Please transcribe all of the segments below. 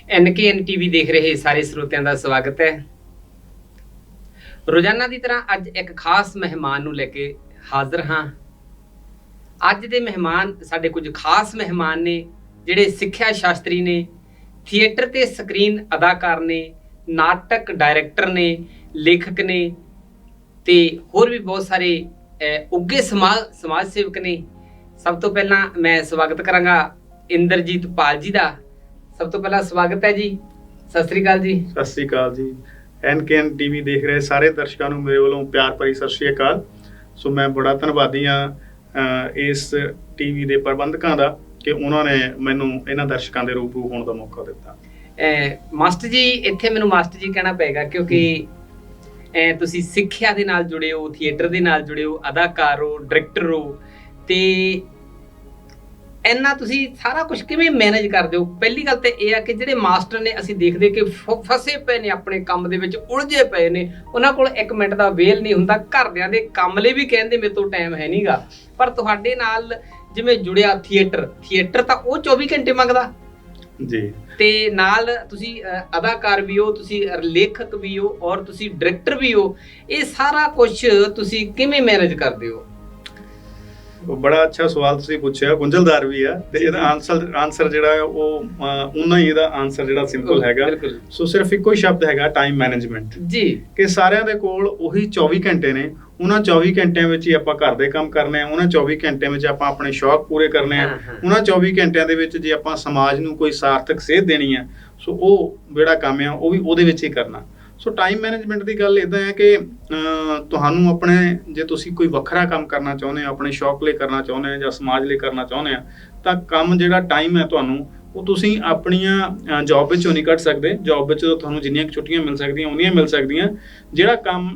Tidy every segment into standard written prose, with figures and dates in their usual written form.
NKN TV ਦੇਖ ਰਹੇ ਸਾਰੇ ਸਰੋਤਿਆਂ ਦਾ ਸਵਾਗਤ ਹੈ। ਰੋਜ਼ਾਨਾ ਦੀ ਤਰ੍ਹਾਂ ਅੱਜ ਇੱਕ ਖਾਸ ਮਹਿਮਾਨ ਨੂੰ ਲੈ ਕੇ ਹਾਜ਼ਰ ਹਾਂ। ਅੱਜ ਦੇ ਮਹਿਮਾਨ ਸਾਡੇ ਕੁਝ ਖਾਸ ਮਹਿਮਾਨ ਨੇ ਜਿਹੜੇ ਸਿੱਖਿਆ ਸ਼ਾਸਤਰੀ ਨੇ, ਥੀਏਟਰ ਤੇ ਸਕਰੀਨ ਅਦਾਕਾਰ ਨੇ, ਨਾਟਕ ਡਾਇਰੈਕਟਰ ਨੇ, ਲੇਖਕ ਨੇ ਤੇ ਹੋਰ ਵੀ ਬਹੁਤ ਸਾਰੇ ਉੱਘੇ ਸਮਾਜ ਸੇਵਕ ਨੇ। ਸਭ ਤੋਂ ਪਹਿਲਾਂ ਮੈਂ ਸਵਾਗਤ ਕਰਾਂਗਾ ਇੰਦਰਜੀਤ ਪਾਲ ਜੀ ਦਾ। ਸਭ ਤੋਂ ਪਹਿਲਾਂ ਸਵਾਗਤ ਹੈ ਜੀ। ਸਤਿ ਸ੍ਰੀ ਅਕਾਲ ਜੀ। ਸਤਿ ਸ੍ਰੀ ਅਕਾਲ ਜੀ। NKN TV ਦੇਖ ਰਹੇ ਸਾਰੇ ਦਰਸ਼ਕਾਂ ਨੂੰ ਮੇਰੇ ਵੱਲੋਂ ਪਿਆਰ ਭਰੀ ਸਤਿ ਸ੍ਰੀ ਅਕਾਲ। ਸੋ ਮੈਂ ਬੜਾ ਧੰਨਵਾਦੀ ਹਾਂ ਇਸ ਟੀਵੀ ਦੇ ਪ੍ਰਬੰਧਕਾਂ ਦਾ ਕਿ ਉਹਨਾਂ ਨੇ ਮੈਨੂੰ ਇਹਨਾਂ ਦਰਸ਼ਕਾਂ ਦੇ ਰੂਬਰੂ ਹੋਣ ਦਾ ਮੌਕਾ ਦਿੱਤਾ। ਮਾਸਟਰ ਜੀ, ਇੱਥੇ ਮੈਨੂੰ ਮਾਸਟਰ ਜੀ ਕਹਿਣਾ ਪਏਗਾ ਕਿਉਂਕਿ ਤੁਸੀਂ ਸਿੱਖਿਆ ਦੇ ਨਾਲ ਜੁੜੇ ਹੋ, ਥੀਏਟਰ ਦੇ ਨਾਲ ਜੁੜੇ ਹੋ, ਅਦਾਕਾਰ ਹੋ, ਡਾਇਰੈਕਟਰ ਹੋ, ਤੇ ਇੰਨਾ ਤੁਸੀਂ ਸਾਰਾ ਕੁਝ ਕਿਵੇਂ ਮੈਨੇਜ ਕਰਦੇ ਹੋ? ਪਹਿਲੀ ਗੱਲ ਤੇ ਇਹ ਆ ਕਿ ਜਿਹੜੇ ਮਾਸਟਰ ਨੇ ਅਸੀਂ ਦੇਖਦੇ ਕਿ ਫਸੇ ਪਏ ਨੇ, ਆਪਣੇ ਕੰਮ ਦੇ ਵਿੱਚ ਉਲਝੇ ਪਏ ਨੇ, ਉਹਨਾਂ ਕੋਲ 1 ਮਿੰਟ ਦਾ ਵੇਲ ਨਹੀਂ ਹੁੰਦਾ। ਘਰਦਿਆਂ ਦੇ ਕੰਮ ਲਈ ਵੀ ਕਹਿੰਦੇ ਮੇਰੇ ਤੋਂ ਟਾਈਮ ਹੈ ਨਹੀਂਗਾ, ਪਰ ਤੁਹਾਡੇ ਨਾਲ ਜਿਵੇਂ ਜੁੜਿਆ ਥੀਏਟਰ ਤਾਂ ਉਹ 24 ਘੰਟੇ ਮੰਗਦਾ ਜੀ, ਤੇ ਨਾਲ ਤੁਸੀਂ ਅਦਾਕਾਰ ਵੀ ਹੋ, ਤੁਸੀਂ ਲੇਖਕ ਵੀ ਹੋ ਔਰ ਤੁਸੀਂ ਡਾਇਰੈਕਟਰ ਵੀ ਹੋ। ਇਹ ਸਾਰਾ ਕੁਝ ਤੁਸੀਂ ਕਿਵੇਂ ਮੈਨੇਜ ਕਰਦੇ ਹੋ? ਬੜਾ ਅੱਛਾ ਸਵਾਲ ਤੁਸੀਂ ਪੁੱਛਿਆ, ਗੁੰਝਲਦਾਰ ਵੀ ਆ ਤੇ ਇਹਦਾ ਆਨਸਰ ਜਿਹੜਾ ਉਹ ਉਨਾ ਹੀ ਇਹਦਾ ਆਨਸਰ ਜਿਹੜਾ ਸਿੰਪਲ ਹੈਗਾ। ਸੋ ਸਿਰਫ ਇੱਕੋ ਹੀ ਸ਼ਬਦ ਹੈਗਾ, ਟਾਈਮ ਮੈਨੇਜਮੈਂਟ ਜੀ। ਕਿ ਸਾਰਿਆਂ ਦੇ ਕੋਲ ਉਹੀ 24 ਘੰਟੇ ਨੇ, ਉਹਨਾਂ 24 ਘੰਟਿਆਂ ਵਿੱਚ ਹੀ ਆਪਾਂ ਘਰ ਦੇ ਕੰਮ ਕਰਨੇ ਆ, ਉਹਨਾਂ 24 ਘੰਟਿਆਂ ਵਿੱਚ ਆਪਾਂ ਆਪਣੇ ਸ਼ੌਕ ਪੂਰੇ ਕਰਨੇ ਆ, ਉਹਨਾਂ 24 ਘੰਟਿਆਂ ਦੇ ਵਿੱਚ ਜੇ ਆਪਾਂ ਸਮਾਜ ਨੂੰ ਕੋਈ ਸਾਰਥਕ ਸੇਧ ਦੇਣੀ ਆ, ਸੋ ਉਹ ਜਿਹੜਾ ਕੰਮ ਆ ਉਹ ਵੀ ਉਹਦੇ ਵਿੱਚ ਹੀ ਕਰਨਾ। ਸੋ ਟਾਈਮ ਮੈਨੇਜਮੈਂਟ ਦੀ ਗੱਲ ਇੱਦਾਂ ਹੈ ਕਿ ਤੁਹਾਨੂੰ ਆਪਣੇ, ਜੇ ਤੁਸੀਂ ਕੋਈ ਵੱਖਰਾ ਕੰਮ ਕਰਨਾ ਚਾਹੁੰਦੇ ਹੋ, ਆਪਣੇ ਸ਼ੌਕ ਲਈ ਕਰਨਾ ਚਾਹੁੰਦੇ ਹੋ ਜਾਂ ਸਮਾਜ ਲਈ ਕਰਨਾ ਚਾਹੁੰਦੇ ਆ, ਤਾਂ ਕੰਮ ਜਿਹੜਾ ਟਾਈਮ ਹੈ ਤੁਹਾਨੂੰ ਉਹ ਤੁਸੀਂ ਆਪਣੀਆਂ ਜੌਬ ਵਿੱਚੋਂ ਨਹੀਂ ਕੱਢ ਸਕਦੇ। ਜੌਬ ਵਿੱਚ ਤੁਹਾਨੂੰ ਜਿੰਨੀਆਂ ਛੁੱਟੀਆਂ ਮਿਲ ਸਕਦੀਆਂ ਉਨੀਆਂ ਮਿਲ ਸਕਦੀਆਂ। ਜਿਹੜਾ ਕੰਮ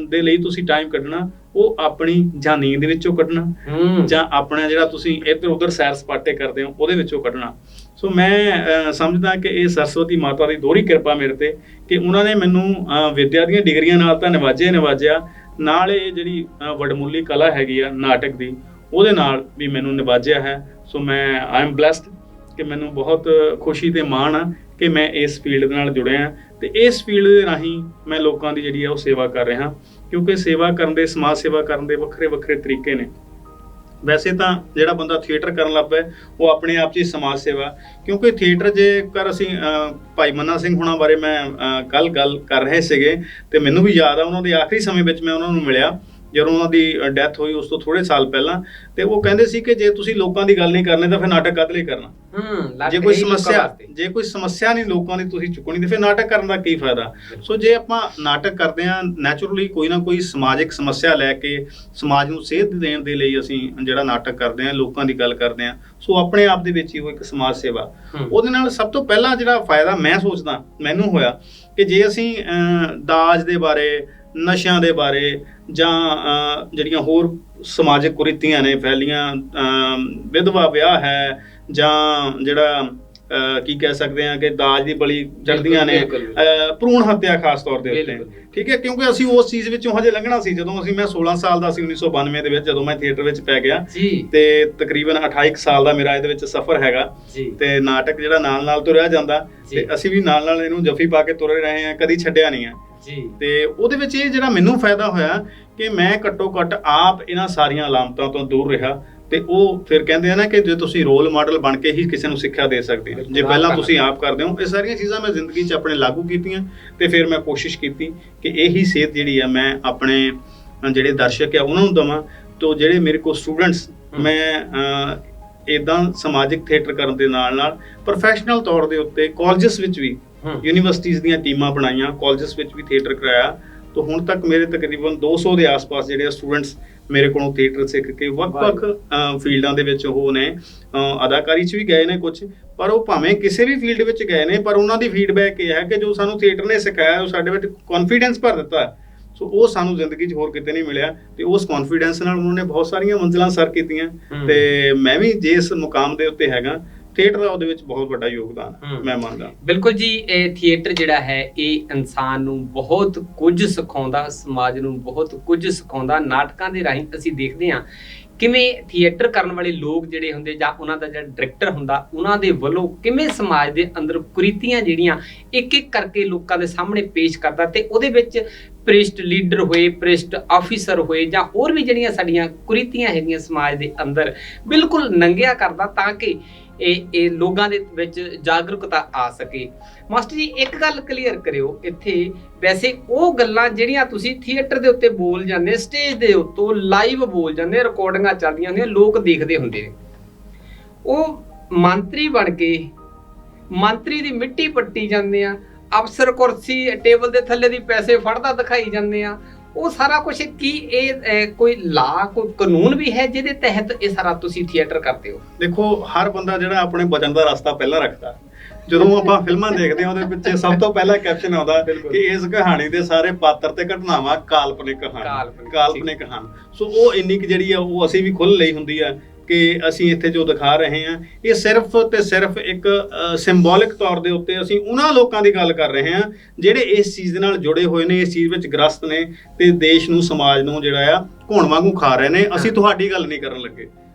ਦੇ ਲਈ ਤੁਸੀਂ ਟਾਈਮ ਕੱਢਣਾ ਉਹ ਆਪਣੀ ਜਾਂ ਨੀਂਦ ਵਿੱਚੋਂ ਕੱਢਣਾ ਜਾਂ ਆਪਣਾ ਜਿਹੜਾ ਤੁਸੀਂ ਇੱਧਰ ਉੱਧਰ ਸੈਰ ਸਪਾਟੇ ਕਰਦੇ ਹੋ ਉਹਦੇ ਵਿੱਚੋਂ ਕੱਢਣਾ। ਸੋ ਮੈਂ ਸਮਝਦਾ ਕਿ ਇਹ ਸਰਸਵਤੀ ਮਾਤਾ ਦੀ ਦੋਹਰੀ ਕਿਰਪਾ ਮੇਰੇ ਤੇ ਕਿ ਉਹਨਾਂ ਨੇ ਮੈਨੂੰ ਵਿੱਦਿਆ ਦੀਆਂ ਡਿਗਰੀਆਂ ਨਾਲ ਤਾਂ ਨਵਾਜਿਆ, ਨਾਲ ਇਹ ਜਿਹੜੀ ਵਡਮੁੱਲੀ ਕਲਾ ਹੈਗੀ ਆ ਨਾਟਕ ਦੀ, ਉਹਦੇ ਨਾਲ ਵੀ ਮੈਨੂੰ ਨਵਾਜਿਆ ਹੈ। ਸੋ ਮੈਂ ਆਈ ਐਮ ਬਲੈਸਡ ਕਿ ਮੈਨੂੰ ਬਹੁਤ ਖੁਸ਼ੀ ਤੇ ਮਾਣ ਆ ਕਿ ਮੈਂ ਇਸ ਫੀਲਡ ਦੇ ਨਾਲ ਜੁੜਿਆ ਤੇ ਇਸ ਫੀਲਡ ਦੇ ਰਾਹੀਂ ਮੈਂ ਲੋਕਾਂ ਦੀ ਜਿਹੜੀ ਆ ਉਹ ਸੇਵਾ ਕਰ ਰਿਹਾ। ਕਿਉਂਕਿ ਸੇਵਾ ਕਰਨ ਦੇ, ਸਮਾਜ ਸੇਵਾ ਕਰਨ ਦੇ ਵੱਖਰੇ ਤਰੀਕੇ ਨੇ। ਵੈਸੇ ਤਾਂ ਜਿਹੜਾ ਬੰਦਾ ਥੀਏਟਰ ਕਰਨ ਲੱਗ ਪਿਆ ਉਹ ਆਪਣੇ ਆਪ 'ਚ ਹੀ ਸਮਾਜ ਸੇਵਾ, ਕਿਉਂਕਿ ਥੀਏਟਰ ਜੇਕਰ ਅਸੀਂ ਭਾਈ ਮੰਨਾ ਸਿੰਘ ਹੁਣਾਂ ਬਾਰੇ ਮੈਂ ਕੱਲ੍ਹ ਗੱਲ ਕਰ ਰਹੇ ਸੀਗੇ ਤੇ ਮੈਨੂੰ ਵੀ ਯਾਦ ਆ ਉਹਨਾਂ ਦੇ ਆਖਰੀ ਸਮੇਂ ਵਿੱਚ ਮੈਂ ਉਹਨਾਂ ਨੂੰ ਮਿਲਿਆ ਜਦੋਂ ਉਹਨਾਂ ਦੀ ਡੈਥ ਹੋਈ, ਉਸ ਤੋਂ ਥੋੜੇ ਸਾਲ ਪਹਿਲਾਂ। ਤੇ ਉਹ ਕਹਿੰਦੇ ਸੀ ਕਿ ਜੇ ਤੁਸੀਂ ਲੋਕਾਂ ਦੀ ਗੱਲ ਨਹੀਂ ਕਰਨੀ ਤਾਂ ਫਿਰ ਨਾਟਕ ਕਾਹਦੇ ਲਈ ਕਰਨਾ? ਜੇ ਕੋਈ ਸਮੱਸਿਆ ਨਹੀਂ ਲੋਕਾਂ ਦੀ ਤੁਸੀਂ ਚੁੱਕਣੀ ਤੇ ਫਿਰ ਨਾਟਕ ਕਰਨ ਦਾ ਕੀ ਫਾਇਦਾ? ਸੋ ਜੇ ਆਪਾਂ ਨਾਟਕ ਕਰਦੇ ਹਾਂ, ਨੈਚੁਰਲੀ ਕੋਈ ਨਾ ਕੋਈ ਸਮਾਜਿਕ ਸਮੱਸਿਆ ਲੈ ਕੇ ਸਮਾਜ ਨੂੰ ਸੇਧ ਦੇਣ ਦੇ ਲਈ ਅਸੀਂ ਜਿਹੜਾ ਨਾਟਕ ਕਰਦੇ ਹਾਂ, ਲੋਕਾਂ ਦੀ ਗੱਲ ਕਰਦੇ ਹਾਂ, ਸੋ ਆਪਣੇ ਆਪ ਦੇ ਵਿੱਚ ਹੀ ਉਹ ਇੱਕ ਸਮਾਜ ਸੇਵਾ। ਉਹਦੇ ਨਾਲ ਸਭ ਤੋਂ ਪਹਿਲਾਂ ਜਿਹੜਾ ਫਾਇਦਾ ਮੈਂ ਸੋਚਦਾ ਮੈਨੂੰ ਹੋਇਆ ਕਿ ਜੇ ਅਸੀਂ ਦਾਜ ਦੇ ਬਾਰੇ, ਨਸ਼ਿਆਂ ਦੇ ਬਾਰੇ ਜਾਂ ਜਿਹੜੀਆਂ ਹੋਰ ਸਮਾਜਿਕ ਕੁਰੀਤੀਆਂ ਨੇ ਫੈਲੀਆਂ, ਵਿਧਵਾ ਵਿਆਹ ਹੈ ਜਾਂ ਜਿਹੜਾ ਕੀ ਕਹਿ ਸਕਦੇ ਹਾਂ ਕਿ ਦਾਜ ਦੀ ਬਲੀ ਚੜ੍ਹਦੀਆਂ ਨੇ, ਭਰੂਣ ਹੱਤਿਆ ਖਾਸ ਤੌਰ ਦੇ ਉੱਤੇ, ਠੀਕ ਹੈ। ਕਿਉਂਕਿ ਅਸੀਂ ਉਸ ਚੀਜ਼ ਵਿੱਚੋਂ ਹਜੇ ਲੰਘਣਾ ਸੀ। ਜਦੋਂ ਮੈਂ 16 ਸਾਲ ਦਾ ਸੀ 1992 ਦੇ ਵਿੱਚ, ਜਦੋਂ ਮੈਂ ਥੀਏਟਰ ਵਿੱਚ ਪੈ ਗਿਆ ਤੇ ਤਕਰੀਬਨ 28 ਸਾਲ ਦਾ ਮੇਰਾ ਇਹਦੇ ਵਿੱਚ ਸਫ਼ਰ ਹੈਗਾ ਤੇ ਨਾਟਕ ਜਿਹੜਾ ਨਾਲ ਤੁਰਿਆ ਜਾਂਦਾ ਤੇ ਅਸੀਂ ਵੀ ਨਾਲ ਇਹਨੂੰ ਜੱਫੀ ਪਾ ਕੇ ਤੁਰੇ ਰਹੇ ਹਾਂ, ਕਦੀ ਛੱਡਿਆ ਨਹੀਂ ਹੈ ਤੇ ਉਹਦੇ ਵਿੱਚ ਇਹ ਜਿਹੜਾ ਮੈਨੂੰ ਫਾਇਦਾ ਹੋਇਆ ਕਿ ਮੈਂ ਘੱਟੋ ਘੱਟ ਆਪ ਇਹਨਾਂ ਸਾਰੀਆਂ ਅਲਾਮਤਾਂ ਤੋਂ ਦੂਰ ਰਿਹਾ। ਤੇ ਉਹ ਫਿਰ ਕਹਿੰਦੇ ਆ ਨਾ ਕਿ ਜੇ ਤੁਸੀਂ ਰੋਲ ਮਾਡਲ ਬਣ ਕੇ ਹੀ ਕਿਸੇ ਨੂੰ ਸਿੱਖਿਆ ਦੇ ਸਕਦੇ ਹੋ, ਜੇ ਪਹਿਲਾਂ ਤੁਸੀਂ ਆਪ ਕਰਦੇ ਹੋ। ਇਹ ਸਾਰੀਆਂ ਚੀਜ਼ਾਂ ਮੈਂ ਜ਼ਿੰਦਗੀ 'ਚ ਆਪਣੇ ਲਾਗੂ ਕੀਤੀਆਂ ਤੇ ਫਿਰ ਮੈਂ ਕੋਸ਼ਿਸ਼ ਕੀਤੀ ਕਿ ਇਹੀ ਸੇਧ ਜਿਹੜੀ ਆ ਮੈਂ ਆਪਣੇ ਜਿਹੜੇ ਦਰਸ਼ਕ ਆ ਉਹਨਾਂ ਨੂੰ ਦੇਵਾਂ। ਤੋਂ ਜਿਹੜੇ ਮੇਰੇ ਕੋਲ ਸਟੂਡੈਂਟਸ, ਮੈਂ ਇੱਦਾਂ ਸਮਾਜਿਕ ਥੀਏਟਰ ਕਰਨ ਦੇ ਨਾਲ ਪ੍ਰੋਫੈਸ਼ਨਲ ਤੌਰ ਦੇ ਉੱਤੇ ਕਾਲਜਸ ਵਿੱਚ ਵੀ, ਯੂਨੀਵਰਸਿਟੀਜ਼ ਦੀਆਂ ਟੀਮਾਂ ਬਣਾਈਆਂ, ਕਾਲਜਸ ਵਿੱਚ ਵੀ ਥੀਏਟਰ ਕਰਾਇਆ। ਤਾਂ ਹੁਣ ਤੱਕ ਮੇਰੇ ਤਕਰੀਬਨ 200 ਦੇ ਆਸ-ਪਾਸ ਜਿਹੜੇ ਸਟੂਡੈਂਟਸ ਮੇਰੇ ਕੋਲੋਂ ਥੀਏਟਰ ਸਿੱਖ ਕੇ ਵੱਖ-ਵੱਖ ਫੀਲਡਾਂ ਦੇ ਵਿੱਚ ਉਹ ਨੇ, ਅਦਾਕਾਰੀ 'ਚ ਵੀ ਗਏ ਨੇ ਕੁਝ, ਪਰ ਉਹ ਭਾਵੇਂ ਕਿਸੇ ਵੀ ਫੀਲਡ ਵਿੱਚ ਗਏ ਨੇ, ਪਰ ਉਹਨਾਂ ਦੀ ਫੀਡਬੈਕ ਇਹ ਹੈ ਕਿ ਜੋ ਸਾਨੂੰ ਥੀਏਟਰ ਨੇ ਸਿਖਾਇਆ ਉਹ ਸਾਡੇ ਵਿੱਚ ਕੌਨਫੀਡੈਂਸ ਭਰ ਦਿੱਤਾ। ਸੋ ਉਹ ਸਾਨੂੰ ਜ਼ਿੰਦਗੀ 'ਚ ਹੋਰ ਕਿਤੇ ਨਹੀਂ ਮਿਲਿਆ ਤੇ ਉਸ ਕੌਨਫੀਡੈਂਸ ਨਾਲ ਉਹਨਾਂ ਨੇ ਬਹੁਤ ਸਾਰੀਆਂ ਮੰਜ਼ਿਲਾਂ ਸਰ ਕੀਤੀਆਂ ਤੇ ਮੈਂ ਵੀ ਜਿਸ ਮੁਕਾਮ ਦੇ ਉੱਤੇ ਹੈਗਾ, ਥੀਏਟਰ ਦਾ ਉਹਦੇ ਵਿੱਚ ਬਹੁਤ ਵੱਡਾ ਯੋਗਦਾਨ ਮੈਂ ਮੰਨਦਾ। ਬਿਲਕੁਲ ਜੀ, ਇਹ ਥੀਏਟਰ ਜਿਹੜਾ ਹੈ ਇਹ ਇਨਸਾਨ ਨੂੰ ਬਹੁਤ ਕੁਝ ਸਿਖਾਉਂਦਾ, ਸਮਾਜ ਨੂੰ ਬਹੁਤ ਕੁਝ ਸਿਖਾਉਂਦਾ। ਨਾਟਕਾਂ ਦੇ ਰਾਹੀਂ ਅਸੀਂ ਦੇਖਦੇ ਹਾਂ ਕਿਵੇਂ ਥੀਏਟਰ ਕਰਨ ਵਾਲੇ ਲੋਕ ਜਿਹੜੇ ਹੁੰਦੇ ਜਾਂ ਉਹਨਾਂ ਦਾ ਜਿਹੜਾ ਡਾਇਰੈਕਟਰ ਹੁੰਦਾ ਉਹਨਾਂ ਦੇ ਵੱਲੋਂ ਕਿਵੇਂ ਸਮਾਜ ਦੇ ਅੰਦਰ ਕੁਰੀਤੀਆਂ ਜਿਹੜੀਆਂ ਇੱਕ ਇੱਕ ਕਰਕੇ ਲੋਕਾਂ ਦੇ ਸਾਹਮਣੇ ਪੇਸ਼ ਕਰਦਾ, ਤੇ ਉਹਦੇ ਵਿੱਚ ਭ੍ਰਿਸ਼ਟ ਲੀਡਰ ਹੋਏ, ਭ੍ਰਿਸ਼ਟ ਆਫੀਸਰ ਹੋਏ ਜਾਂ ਹੋਰ ਵੀ ਜਿਹੜੀਆਂ ਸਾਡੀਆਂ ਕੁਰੀਤੀਆਂ ਹੈਗੀਆਂ ਸਮਾਜ ਦੇ ਅੰਦਰ ਬਿਲਕੁਲ ਨੰਗਿਆ ਕਰਦਾ, ਤਾਂ ਕਿ ਇਹ ਲੋਕਾਂ ਦੇ ਵਿੱਚ ਜਾਗਰੂਕਤਾ ਆ ਸਕੇ। ਮਾਸਟਰ ਜੀ ਇੱਕ ਗੱਲ ਕਲੀਅਰ ਕਰਿਓ ਇੱਥੇ, ਵੈਸੇ ਉਹ ਗੱਲਾਂ ਜਿਹੜੀਆਂ ਤੁਸੀਂ ਥੀਏਟਰ ਦੇ ਉੱਤੇ ਬੋਲ ਜਾਂਦੇ, ਸਟੇਜ ਦੇ ਉੱਤੋਂ ਲਾਈਵ ਬੋਲ ਜਾਂਦੇ, ਰਿਕਾਰਡਿੰਗਾਂ ਚੱਲਦੀਆਂ ਹੁੰਦੀਆਂ, ਲੋਕ ਦੇਖਦੇ ਹੁੰਦੇ ਨੇ, ਉਹ ਮੰਤਰੀ ਬਣ ਕੇ ਮੰਤਰੀ ਦੀ ਮਿੱਟੀ ਪੱਟੀ ਜਾਂਦੇ ਆ, ਅਫਸਰ ਕੁਰਸੀ ਟੇਬਲ ਦੇ ਥੱਲੇ ਦੀ ਪੈਸੇ ਫੜਦਾ ਦਿਖਾਈ ਜਾਂਦੇ ਆ, ਉਹ ਸਾਰਾ ਕੁਝ ਕੀ ਇਹ ਕੋਈ ਲਾ ਕੋਈ ਕਾਨੂੰਨ ਵੀ ਹੈ ਜਿਹਦੇ ਤਹਿਤ ਇਹ ਸਾਰਾ ਤੁਸੀਂ ਥੀਏਟਰ ਕਰਦੇ ਹੋ? ਦੇਖੋ, ਹਰ ਬੰਦਾ ਜਿਹੜਾ ਆਪਣੇ ਬਚਣ ਦਾ ਰਸਤਾ ਪਹਿਲਾਂ ਰੱਖਦਾ। ਜਦੋਂ ਆਪਾਂ ਫਿਲਮਾਂ ਦੇਖਦੇ ਹਾਂ ਉਹਦੇ ਪਿੱਛੇ ਸਭ ਤੋਂ ਪਹਿਲਾ ਕੈਪਸ਼ਨ ਆਉਂਦਾ ਕਿ ਇਸ ਕਹਾਣੀ ਦੇ ਸਾਰੇ ਪਾਤਰ ਤੇ ਘਟਨਾਵਾਂ ਕਾਲਪਨਿਕ ਹਨ। ਸੋ ਉਹ ਇੰਨੀ ਕੁ ਜਿਹੜੀ ਆ ਉਹ ਅਸੀਂ ਵੀ ਖੁੱਲ੍ਹ ਲਈ ਹੁੰਦੀ ਆ ਕਿ ਅਸੀਂ ਇੱਥੇ ਜੋ ਦਿਖਾ ਰਹੇ ਹਾਂ ਇਹ ਸਿਰਫ ਤੇ ਸਿਰਫ ਇੱਕ ਸਿੰਬੋਲਿਕ ਤੌਰ ਦੇ ਉੱਤੇ ਅਸੀਂ ਉਹਨਾਂ ਲੋਕਾਂ ਦੀ ਗੱਲ ਕਰ ਰਹੇ ਹਾਂ ਜਿਹੜੇ ਇਸ ਚੀਜ਼ ਦੇ ਨਾਲ ਜੁੜੇ ਹੋਏ ਨੇ, ਇਸ ਚੀਜ਼ ਵਿੱਚ ਗ੍ਰਸਤ ਨੇ ਤੇ ਦੇਸ਼ ਨੂੰ, ਸਮਾਜ ਨੂੰ ਜਿਹੜਾ ਆ ਘੁਣ ਵਾਂਗੂ ਖਾ ਰਹੇ ਨੇ। ਅਸੀਂ ਤੁਹਾਡੀ ਗੱਲ ਨਹੀਂ ਕਰਨ ਲੱਗੇ